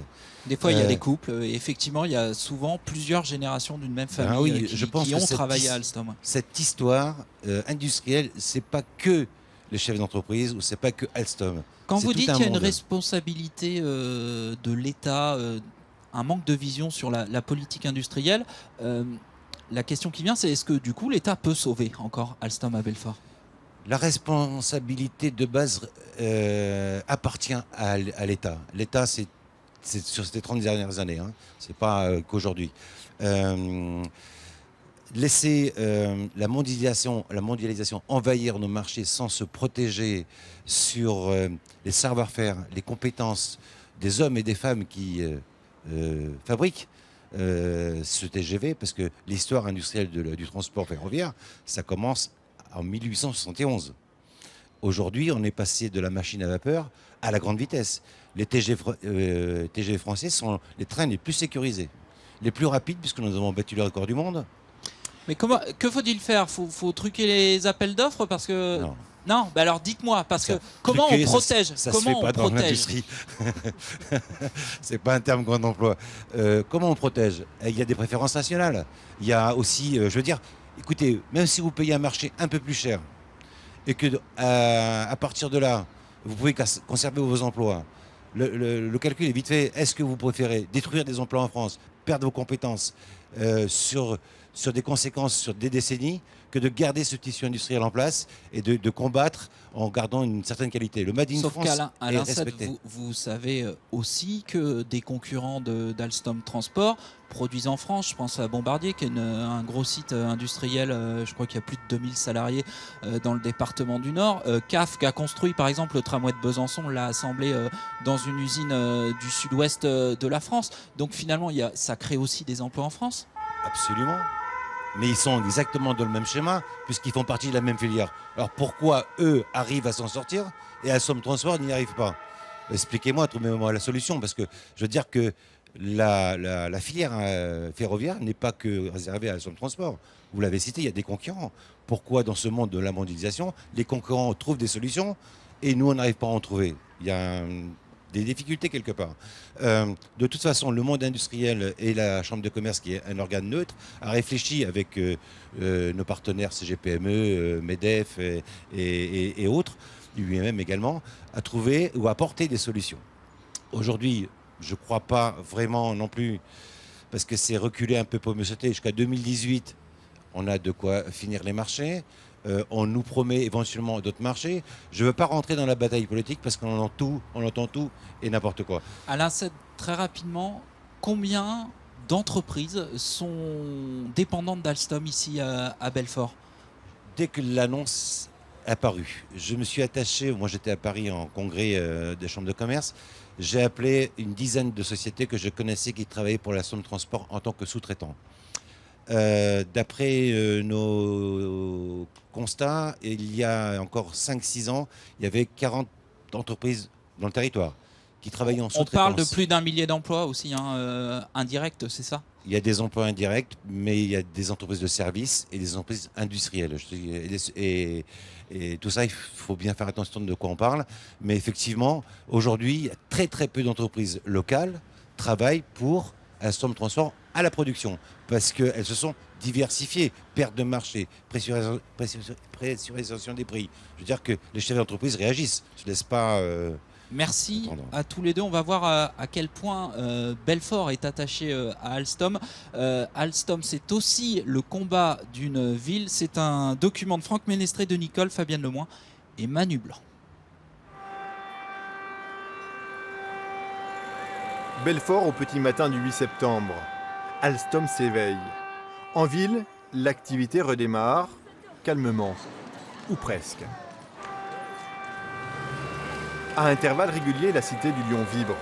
Speaker 1: Des fois, il y a des couples, et effectivement, il y a souvent plusieurs générations d'une même famille qui ont travaillé à Alstom.
Speaker 15: Cette histoire industrielle, c'est pas que les chefs d'entreprise ou c'est pas que Alstom.
Speaker 1: Quand vous dites qu'il y a une responsabilité de l'État, un manque de vision sur la politique industrielle, la question qui vient, c'est est-ce que du coup l'État peut sauver encore Alstom à Belfort?
Speaker 15: La responsabilité de base appartient à l'État. L'État, c'est sur ces 30 dernières années, hein. C'est pas qu'aujourd'hui. Laisser la mondialisation envahir nos marchés sans se protéger sur les savoir-faire, les compétences des hommes et des femmes qui fabriquent ce TGV, parce que l'histoire industrielle du transport ferroviaire, ça commence en 1871. Aujourd'hui, on est passé de la machine à vapeur à la grande vitesse. Les TGV français sont les trains les plus sécurisés, les plus rapides, puisque nous avons battu le record du monde.
Speaker 1: Mais que faut-il faire ? Faut truquer les appels d'offres parce que... Non, bah alors dites-moi, parce que comment on protège ?
Speaker 15: Ça se fait pas dans l'industrie. C'est pas un terme grand emploi. Comment on protège ? Il y a des préférences nationales. Il y a aussi, je veux dire, écoutez, même si vous payez un marché un peu plus cher et que à partir de là, vous pouvez conserver vos emplois, le calcul est vite fait. Est-ce que vous préférez détruire des emplois en France, perdre vos compétences sur des conséquences sur des décennies, que de garder ce tissu industriel en place et de combattre en gardant une certaine qualité. Le Made in
Speaker 1: Sauf
Speaker 15: France
Speaker 1: qu'Alain,
Speaker 15: est respecté.
Speaker 1: vous savez aussi que des concurrents d'Alstom Transport produisent en France. Je pense à Bombardier, qui est un gros site industriel. Je crois qu'il y a plus de 2000 salariés dans le département du Nord. CAF, qui a construit par exemple le tramway de Besançon, l'a assemblé dans une usine du sud-ouest de la France. Donc finalement, ça crée aussi des emplois en France.
Speaker 15: Absolument. Mais ils sont exactement dans le même schéma, puisqu'ils font partie de la même filière. Alors pourquoi eux arrivent à s'en sortir et Alstom Transport n'y arrive pas ? Expliquez-moi, trouvez-moi la solution, parce que je veux dire que la filière ferroviaire n'est pas que réservée à Alstom Transport. Vous l'avez cité, il y a des concurrents. Pourquoi dans ce monde de la mondialisation, les concurrents trouvent des solutions et nous, on n'arrive pas à en trouver ? Il y a des difficultés quelque part. De toute façon, le monde industriel et la Chambre de commerce, qui est un organe neutre, a réfléchi avec nos partenaires CGPME, MEDEF et autres, UIMM également, à trouver ou à apporter des solutions. Aujourd'hui, je ne crois pas vraiment non plus, parce que c'est reculé un peu pour me sauter. Jusqu'à 2018, on a de quoi finir les marchés. On nous promet éventuellement d'autres marchés. Je ne veux pas rentrer dans la bataille politique parce qu'on entend tout et n'importe quoi.
Speaker 1: Alain, très rapidement, combien d'entreprises sont dépendantes d'Alstom ici à Belfort ?
Speaker 15: Dès que l'annonce est apparue, je me suis attaché, moi j'étais à Paris en congrès des chambres de commerce, j'ai appelé une dizaine de sociétés que je connaissais qui travaillaient pour l'Alstom Transport en tant que sous-traitants. D'après nos constats, il y a encore 5-6 ans, il y avait 40 entreprises dans le territoire qui travaillaient en sous-traitance.
Speaker 1: On parle de plus d'1 millier d'emplois aussi, indirects, c'est ça ?
Speaker 15: Il y a des emplois indirects, mais il y a des entreprises de services et des entreprises industrielles. Et tout ça, il faut bien faire attention de quoi on parle. Mais effectivement, aujourd'hui, il y a très très peu d'entreprises locales qui travaillent pour Alstom Transport à la production, parce qu'elles se sont diversifiées, perte de marché, pressurisation des prix. Je veux dire que les chefs d'entreprise réagissent, ne se laissent pas...
Speaker 1: Merci à tous les deux. On va voir à quel point Belfort est attaché à Alstom. Alstom, c'est aussi le combat d'une ville. C'est un document de Franck Ménestré, de Nicole, Fabienne Lemoine et Manu Blanc.
Speaker 16: Belfort au petit matin du 8 septembre. Alstom s'éveille. En ville, l'activité redémarre, calmement, ou presque. À intervalles réguliers, la cité du Lion vibre.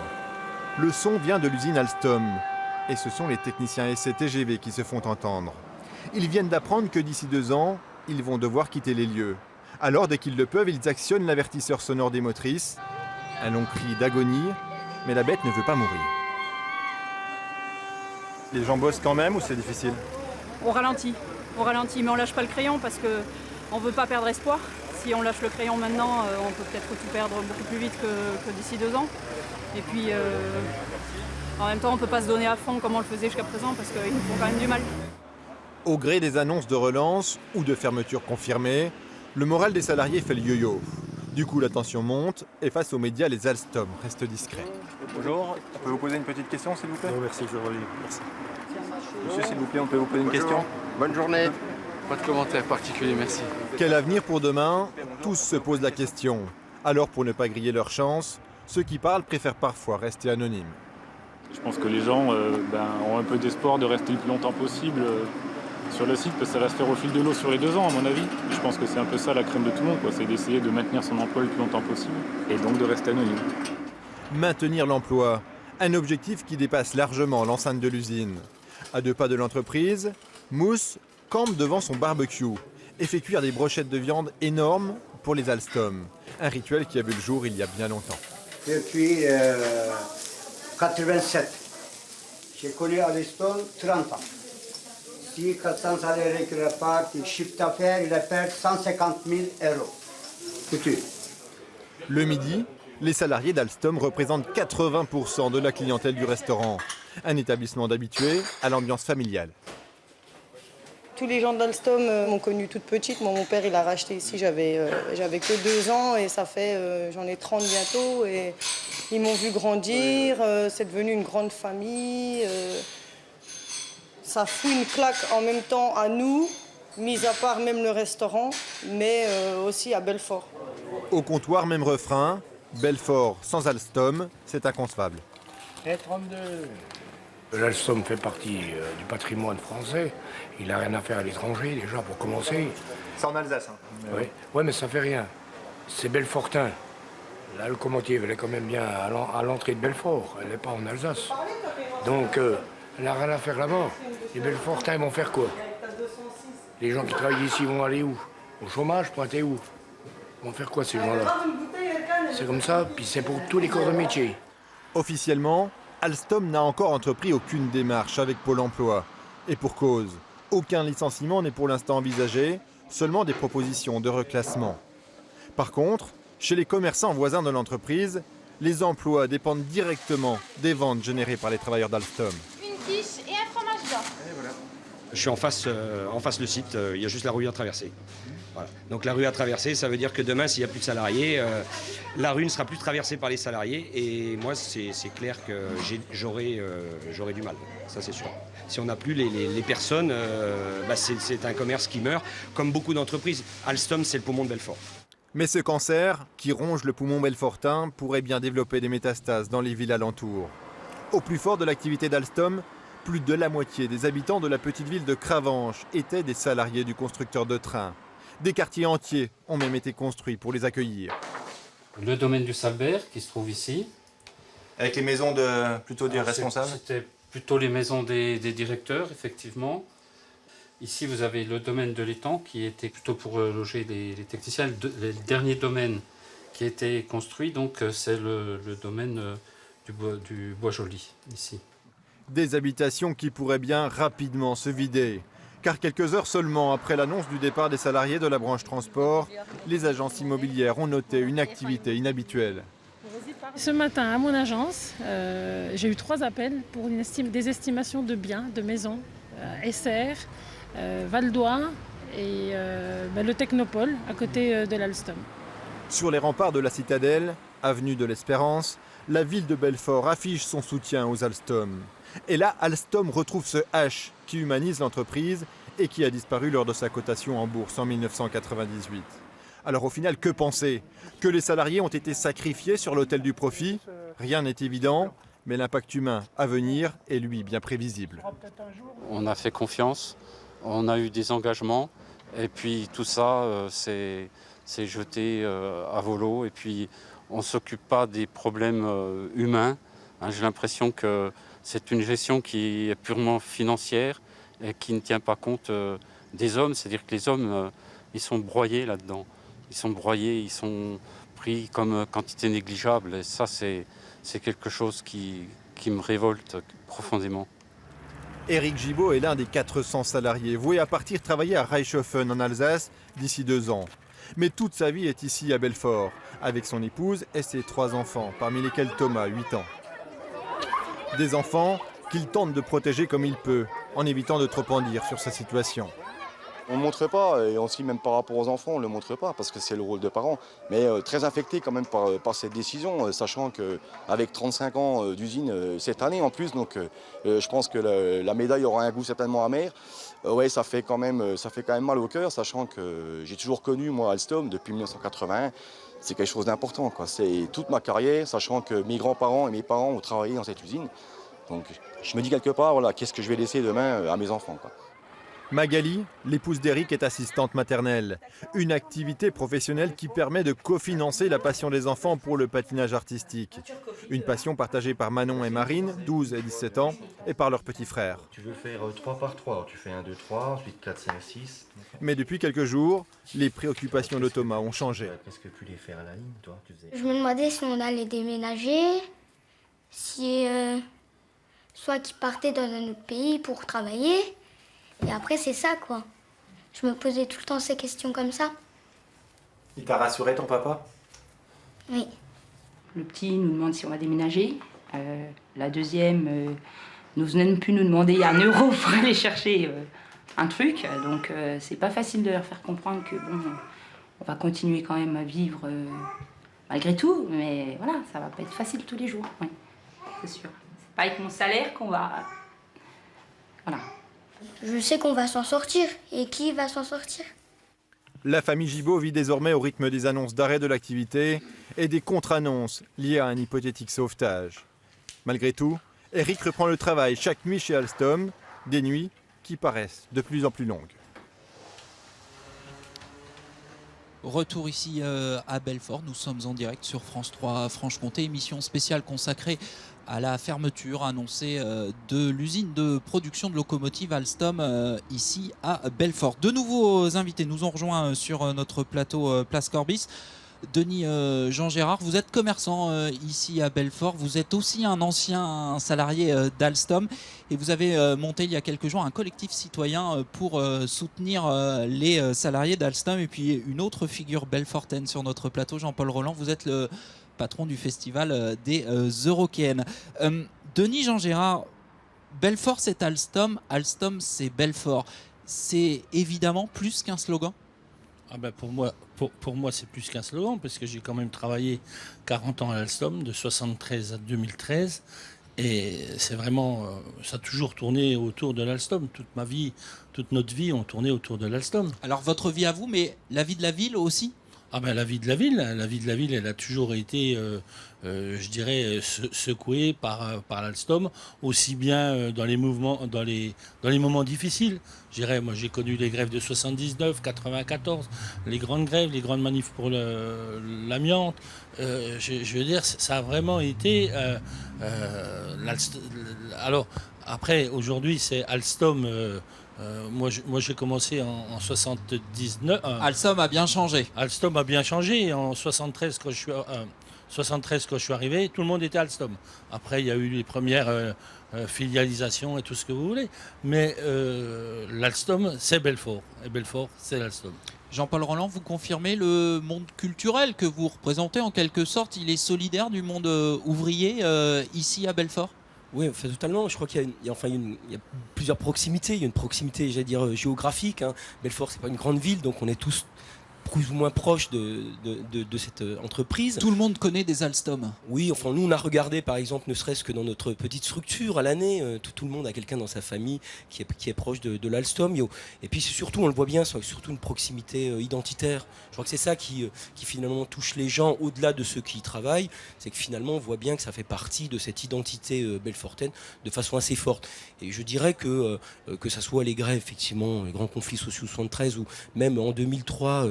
Speaker 16: Le son vient de l'usine Alstom, et ce sont les techniciens essais TGV qui se font entendre. Ils viennent d'apprendre que d'ici 2 ans, ils vont devoir quitter les lieux. Alors, dès qu'ils le peuvent, ils actionnent l'avertisseur sonore des motrices. Un long cri d'agonie, mais la bête ne veut pas mourir. Les gens bossent quand même ou c'est difficile ?
Speaker 17: On ralentit, mais on lâche pas le crayon parce qu'on ne veut pas perdre espoir. Si on lâche le crayon maintenant, on peut peut-être tout perdre beaucoup plus vite que d'ici 2 ans. Et puis, en même temps, on ne peut pas se donner à fond comme on le faisait jusqu'à présent parce qu'ils nous font quand même du mal.
Speaker 16: Au gré des annonces de relance ou de fermeture confirmées, le moral des salariés fait le yo-yo. Du coup, la tension monte et face aux médias, les Alstom restent discrets.
Speaker 18: Bonjour, on peut vous poser une petite question s'il vous plaît ?
Speaker 16: Oui, merci, je relis. Merci.
Speaker 18: Monsieur, s'il vous plaît, on peut vous poser une question ? Bonne journée.
Speaker 19: Pas de commentaire particulier, merci.
Speaker 16: Quel avenir pour demain ? Tous se posent la question. Alors, pour ne pas griller leur chance, ceux qui parlent préfèrent parfois rester anonymes.
Speaker 20: Je pense que les gens ont un peu d'espoir de rester le plus longtemps possible sur le site, parce que ça va se faire au fil de l'eau sur les 2 ans, à mon avis. Je pense que c'est un peu ça la crème de tout le monde, quoi. C'est d'essayer de maintenir son emploi le plus longtemps possible, et donc de rester anonyme.
Speaker 16: Maintenir l'emploi, un objectif qui dépasse largement l'enceinte de l'usine. À 2 pas de l'entreprise, Mousse campe devant son barbecue et fait cuire des brochettes de viande énormes pour les Alstom. Un rituel qui a vu le jour il y a bien longtemps.
Speaker 21: Depuis 87, j'ai connu Alstom 30 ans.
Speaker 8: Si quelqu'un salaire qui repart, il chiffre d'affaires, il perd 150 000 euros. Foutu.
Speaker 16: Le midi, les salariés d'Alstom représentent 80% de la clientèle du restaurant. Un établissement d'habitués à l'ambiance familiale.
Speaker 3: Tous les gens d'Alstom m'ont connue toute petite. Moi, mon père, il a racheté ici, j'avais que 2 ans et ça fait, j'en ai 30 bientôt. Et ils m'ont vu grandir, c'est devenu une grande famille. Ça fout une claque en même temps à nous, mis à part même le restaurant, mais aussi à Belfort.
Speaker 16: Au comptoir, même refrain, Belfort sans Alstom, c'est inconcevable.
Speaker 9: Et 32. L'Alstom fait partie du patrimoine français. Il n'a rien à faire à l'étranger, déjà, pour commencer.
Speaker 18: C'est en Alsace.
Speaker 9: Oui, ouais, mais ça fait rien. C'est Belfortin. La locomotive, elle est quand même bien à l'entrée de Belfort. Elle n'est pas en Alsace. Donc, elle n'a rien à faire là-bas. Les Belfortins, ils vont faire quoi? Les gens qui travaillent ici vont aller où? Au chômage, pointer où? Ils vont faire quoi, ces gens-là? C'est comme ça, puis c'est pour tous les corps de métier.
Speaker 16: Officiellement, Alstom n'a encore entrepris aucune démarche avec Pôle emploi. Et pour cause, aucun licenciement n'est pour l'instant envisagé, seulement des propositions de reclassement. Par contre, chez les commerçants voisins de l'entreprise, les emplois dépendent directement des ventes générées par les travailleurs d'Alstom.
Speaker 21: Une quiche et un fromage blanc.
Speaker 22: Je suis en face le site, il y a juste la rue à traverser. Voilà. Donc la rue à traverser, ça veut dire que demain, s'il n'y a plus de salariés, la rue ne sera plus traversée par les salariés. Et moi, c'est clair que j'aurai du mal, ça c'est sûr. Si on n'a plus les personnes, c'est un commerce qui meurt, comme beaucoup d'entreprises. Alstom, c'est le poumon de Belfort.
Speaker 16: Mais ce cancer, qui ronge le poumon belfortin, pourrait bien développer des métastases dans les villes alentours. Au plus fort de l'activité d'Alstom, plus de la moitié des habitants de la petite ville de Cravanche étaient des salariés du constructeur de trains. Des quartiers entiers ont même été construits pour les accueillir.
Speaker 23: Le domaine du Salbert qui se trouve ici.
Speaker 18: Avec les maisons plutôt des responsables?
Speaker 23: C'était plutôt les maisons des directeurs, effectivement. Ici, vous avez le domaine de l'étang qui était plutôt pour loger les techniciens. Le dernier domaine qui a été construit, donc, c'est le domaine du Bois-Joli, ici.
Speaker 16: Des habitations qui pourraient bien rapidement se vider. Car quelques heures seulement après l'annonce du départ des salariés de la branche transport, les agences immobilières ont noté une activité inhabituelle.
Speaker 24: Ce matin, à mon agence, j'ai eu 3 appels pour des estimations de biens, de maisons, SR, Val d'Oie et le Technopole, à côté de l'Alstom.
Speaker 16: Sur les remparts de la citadelle, avenue de l'Espérance, la ville de Belfort affiche son soutien aux Alstom. Et là, Alstom retrouve ce H qui humanise l'entreprise et qui a disparu lors de sa cotation en bourse en 1998. Alors au final, que penser? Que les salariés ont été sacrifiés sur l'autel du profit? Rien n'est évident, mais l'impact humain à venir est lui bien prévisible.
Speaker 23: On a fait confiance, on a eu des engagements, et puis tout ça c'est jeté à volo, et puis on ne s'occupe pas des problèmes humains. J'ai l'impression que c'est une gestion qui est purement financière et qui ne tient pas compte des hommes. C'est-à-dire que les hommes, ils sont broyés là-dedans. Ils sont broyés, ils sont pris comme quantité négligeable. Et ça, c'est quelque chose qui me révolte profondément.
Speaker 16: Éric Gibault est l'un des 400 salariés voués à partir travailler à Reichshofen en Alsace d'ici 2 ans. Mais toute sa vie est ici à Belfort, avec son épouse et ses 3 enfants, parmi lesquels Thomas, 8 ans. Des enfants qu'il tente de protéger comme il peut, en évitant de trop en dire sur sa situation.
Speaker 25: On ne le montrait pas, et aussi même par rapport aux enfants, on ne le montrait pas, parce que c'est le rôle de parents. Mais très affecté quand même par cette décision, sachant qu'avec 35 ans d'usine cette année en plus, donc je pense que la médaille aura un goût certainement amer. Ouais, ça fait quand même mal au cœur, sachant que j'ai toujours connu, moi, Alstom depuis 1981. C'est quelque chose d'important, quoi. C'est toute ma carrière, sachant que mes grands-parents et mes parents ont travaillé dans cette usine. Donc je me dis quelque part, voilà, qu'est-ce que je vais laisser demain à mes enfants, quoi.
Speaker 16: Magali, l'épouse d'Éric, est assistante maternelle. Une activité professionnelle qui permet de cofinancer la passion des enfants pour le patinage artistique. Une passion partagée par Manon et Marine, 12 et 17 ans, et par leur petit frère.
Speaker 26: Tu veux faire 3 par 3, tu fais 1, 2, 3, ensuite 4, 5, 6.
Speaker 16: Mais depuis quelques jours, les préoccupations de Thomas ont changé.
Speaker 26: Qu'est-ce que tu voulais faire à la ligne, toi?
Speaker 29: Je me demandais si on allait déménager, si soit qu'ils partaient dans un autre pays pour travailler, Et après, c'est ça, quoi. Je me posais tout le temps ces questions comme ça.
Speaker 18: Il t'a rassuré, ton papa?
Speaker 29: Oui.
Speaker 2: Le petit nous demande si on va déménager. La deuxième n'ose même plus nous demander 1 euro pour aller chercher un truc. Donc c'est pas facile de leur faire comprendre que bon, on va continuer quand même à vivre malgré tout. Mais voilà, ça va pas être facile tous les jours. Oui, c'est sûr. C'est pas avec mon salaire qu'on va... Voilà.
Speaker 29: Je sais qu'on va s'en sortir. Et qui va s'en sortir?
Speaker 16: La famille Gibault vit désormais au rythme des annonces d'arrêt de l'activité et des contre-annonces liées à un hypothétique sauvetage. Malgré tout, Eric reprend le travail chaque nuit chez Alstom, des nuits qui paraissent de plus en plus longues.
Speaker 1: Retour ici à Belfort, nous sommes en direct sur France 3 Franche-Comté, émission spéciale consacrée à la fermeture annoncée de l'usine de production de locomotives Alstom ici à Belfort. De nouveaux invités nous ont rejoints sur notre plateau Place Corbis. Denis Jean-Gérard, vous êtes commerçant ici à Belfort, vous êtes aussi un ancien salarié d'Alstom et vous avez monté il y a quelques jours un collectif citoyen pour soutenir les salariés d'Alstom. Et puis une autre figure belfortaine sur notre plateau, Jean-Paul Roland, vous êtes le patron du festival des Eurokéennes. Denis Jean-Gérard, Belfort c'est Alstom, Alstom c'est Belfort. C'est évidemment plus qu'un slogan?
Speaker 5: Ah ben pour moi, c'est plus qu'un slogan, parce que j'ai quand même travaillé 40 ans à Alstom, de 1973 à 2013. Et c'est vraiment, ça a toujours tourné autour de l'Alstom. Toute ma vie, toute notre vie, on tournait autour de l'Alstom.
Speaker 1: Alors votre vie à vous, mais la vie de la ville aussi?
Speaker 5: Ah ben la vie de la ville, elle a toujours été, je dirais, secouée par l'Alstom, aussi bien dans les mouvements, dans les moments difficiles. Je dirais, moi j'ai connu les grèves de 79, 94, les grandes grèves, les grandes manifs pour l'amiante. Je veux dire, ça a vraiment été. Alors après, aujourd'hui, c'est Alstom. Moi, j'ai commencé en 79.
Speaker 1: Alstom a bien changé.
Speaker 5: Alstom a bien changé. En 73, quand je suis arrivé, tout le monde était Alstom. Après, il y a eu les premières filialisations et tout ce que vous voulez. Mais l'Alstom, c'est Belfort. Et Belfort, c'est l'Alstom.
Speaker 1: Jean-Paul Roland, vous confirmez le monde culturel que vous représentez en quelque sorte? Il est solidaire du monde ouvrier ici à Belfort?
Speaker 6: Oui, enfin, totalement. Je crois qu'il y a plusieurs proximités. Il y a une proximité, j'allais dire, géographique. Hein. Belfort, c'est pas une grande ville, donc on est tous plus ou moins proches de cette entreprise.
Speaker 1: Tout le monde connaît des Alstom.
Speaker 6: Oui, enfin nous on a regardé par exemple, ne serait-ce que dans notre petite structure à l'année, tout le monde a quelqu'un dans sa famille qui est proche de l'Alstom. Et puis surtout, on le voit bien, c'est surtout une proximité identitaire. Je crois que c'est ça qui finalement touche les gens au-delà de ceux qui y travaillent. C'est que finalement on voit bien que ça fait partie de cette identité belfortaine de façon assez forte. Et je dirais que ça soit les grèves, effectivement, les grands conflits sociaux 73 ou même en 2003,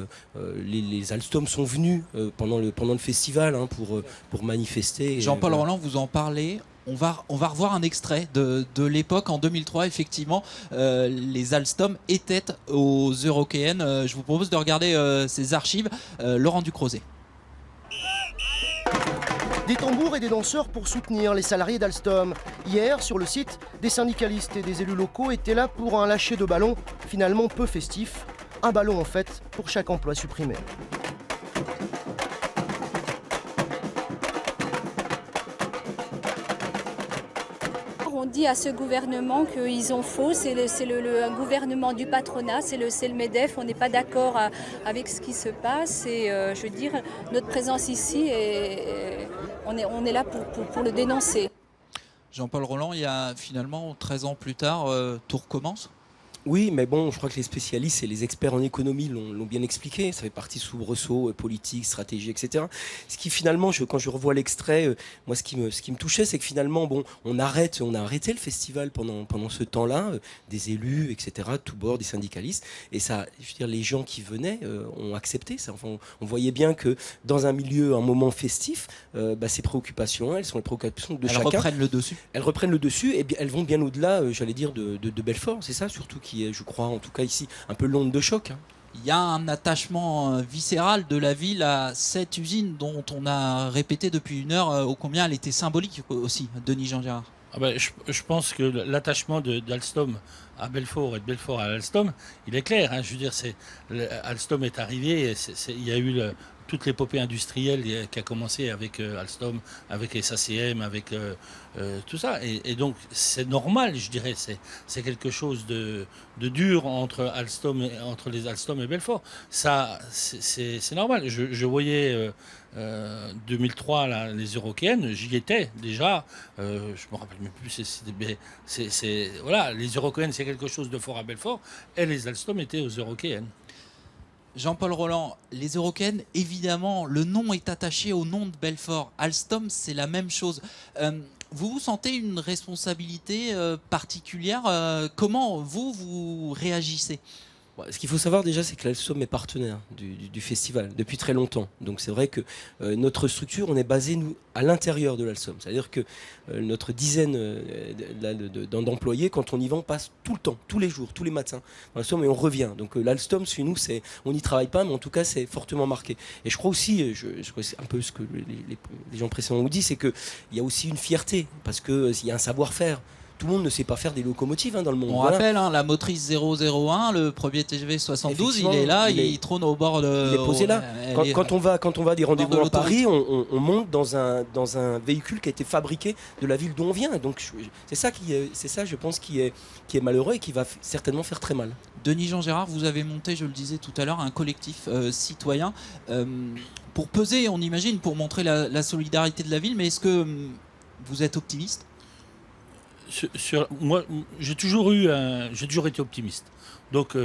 Speaker 6: les Alstom sont venus pendant le festival pour manifester.
Speaker 1: Jean-Paul Roland, vous en parlez. On va revoir un extrait de l'époque. En 2003, effectivement, les Alstom étaient aux Eurokéennes. Je vous propose de regarder ces archives. Laurent Ducrozet.
Speaker 7: Des tambours et des danseurs pour soutenir les salariés d'Alstom. Hier, sur le site, des syndicalistes et des élus locaux étaient là pour un lâcher de ballon, finalement peu festif. Un ballon en fait pour chaque emploi supprimé.
Speaker 10: On dit à ce gouvernement qu'ils ont faux, c'est le gouvernement du patronat, c'est le MEDEF, on n'est pas d'accord avec ce qui se passe et je veux dire, notre présence ici, on est là pour le dénoncer.
Speaker 1: Jean-Paul Roland, il y a finalement 13 ans plus tard, tout recommence ?
Speaker 6: Oui, mais bon, je crois que les spécialistes et les experts en économie l'ont bien expliqué. Ça fait partie soubresaut, politique, stratégie, etc. Ce qui finalement, quand je revois l'extrait, moi, ce qui me touchait, c'est que finalement, bon, on a arrêté le festival pendant ce temps-là, des élus, etc., tout bord, des syndicalistes, et ça, je veux dire, les gens qui venaient ont accepté ça. Enfin, on voyait bien que dans un milieu, un moment festif, ces préoccupations, elles sont les préoccupations de chacun. Elles
Speaker 1: reprennent le dessus.
Speaker 6: Elles reprennent le dessus, et elles vont bien au-delà, j'allais dire, de Belfort. C'est ça, surtout, qui est, je crois, en tout cas ici, un peu l'onde de choc.
Speaker 1: Il y a un attachement viscéral de la ville à cette usine dont on a répété depuis une heure ô combien elle était symbolique aussi, Denis Jean-Gérard.
Speaker 5: Je pense que l'attachement d'Alstom à Belfort et de Belfort à Alstom, il est clair. Je veux dire, Alstom est arrivé, il y a eu toute l'épopée industrielle qui a commencé avec Alstom, avec SACM, avec tout ça. Et donc, c'est normal, je dirais. C'est quelque chose de dur entre les Alstom et Belfort. Ça, c'est normal. Je voyais 2003 là, les Eurokéennes, j'y étais déjà. Je me rappelle même plus. Voilà, les Eurokéennes, c'est quelque chose de fort à Belfort. Et les Alstom étaient aux Eurokéennes.
Speaker 1: Jean-Paul Roland, les Eurokéennes, évidemment, le nom est attaché au nom de Belfort. Alstom, c'est la même chose. Vous sentez une responsabilité particulière comment vous réagissez ?
Speaker 6: Ce qu'il faut savoir déjà, c'est que l'Alstom est partenaire du festival depuis très longtemps. Donc c'est vrai que notre structure, on est basé nous à l'intérieur de l'Alstom. C'est-à-dire que notre dizaine d'employés, quand on y va, on passe tout le temps, tous les jours, tous les matins dans l'Alstom et on revient. Donc l'Alstom, chez nous, on n'y travaille pas, mais en tout cas, c'est fortement marqué. Et je crois aussi, je crois que c'est un peu ce que les gens précédents ont dit, c'est qu'il y a aussi une fierté parce qu'il y a un savoir-faire. Tout le monde ne sait pas faire des locomotives dans le monde.
Speaker 1: On rappelle, la motrice 001, le premier TGV 72, il est là, il trône au bord de...
Speaker 6: Il est posé là. Quand on va à des rendez-vous à Paris, on monte dans un véhicule qui a été fabriqué de la ville d'où on vient. Donc c'est ça, je pense, qui est malheureux et qui va certainement faire très mal.
Speaker 1: Denis-Jean Gérard, vous avez monté, je le disais tout à l'heure, un collectif citoyen pour peser, on imagine, pour montrer la solidarité de la ville. Mais est-ce que vous êtes optimiste ?
Speaker 5: Moi, j'ai toujours été optimiste. Donc,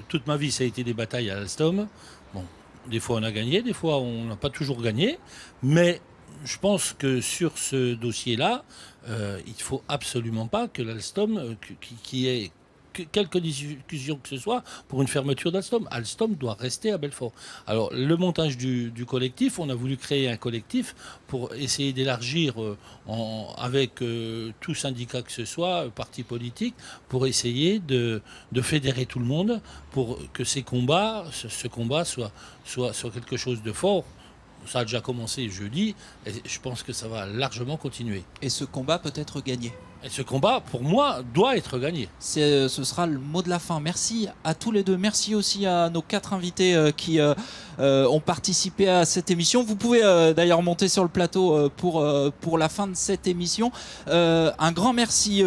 Speaker 5: toute ma vie, ça a été des batailles à Alstom. Bon, des fois, on a gagné, des fois, on n'a pas toujours gagné. Mais je pense que sur ce dossier-là, il ne faut absolument pas que l'Alstom, qui ait quelque discussion que ce soit pour une fermeture d'Alstom. Alstom doit rester à Belfort. Alors, le montage du collectif, on a voulu créer un collectif pour essayer d'élargir avec tout syndicat que ce soit, parti politique, pour essayer de fédérer tout le monde pour que ce combat soit quelque chose de fort. Ça a déjà commencé jeudi et je pense que ça va largement continuer.
Speaker 1: Et ce combat peut être gagné.
Speaker 5: Et ce combat, pour moi, doit être gagné.
Speaker 1: Ce sera le mot de la fin. Merci à tous les deux. Merci aussi à nos 4 invités qui ont participé à cette émission. Vous pouvez d'ailleurs monter sur le plateau pour la fin de cette émission. Un grand merci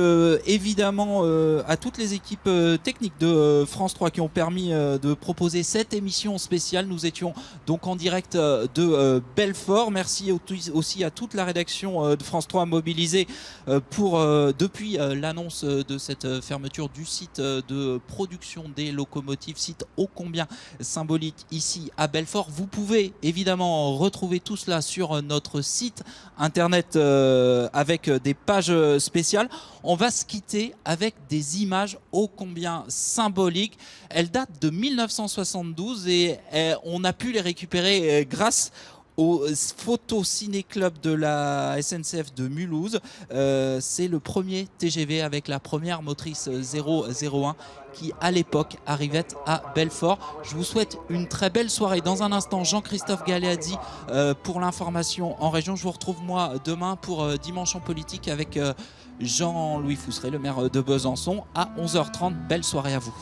Speaker 1: évidemment à toutes les équipes techniques de France 3 qui ont permis de proposer cette émission spéciale. Nous étions donc en direct de Belfort. Merci aussi à toute la rédaction de France 3 mobilisée depuis l'annonce de cette fermeture du site de production des locomotives, site ô combien symbolique ici à Belfort. Vous pouvez évidemment retrouver tout cela sur notre site internet avec des pages spéciales. On va se quitter avec des images ô combien symboliques. Elles datent de 1972 et on a pu les récupérer grâce au Photo Ciné Club de la SNCF de Mulhouse. C'est le premier TGV avec la première motrice 001 qui à l'époque arrivait à Belfort. Je vous souhaite une très belle soirée. Dans un instant, Jean-Christophe Galeazzi pour l'information en région. Je vous retrouve moi demain pour Dimanche en politique avec Jean-Louis Fousseret, le maire de Besançon à 11h30. Belle soirée à vous.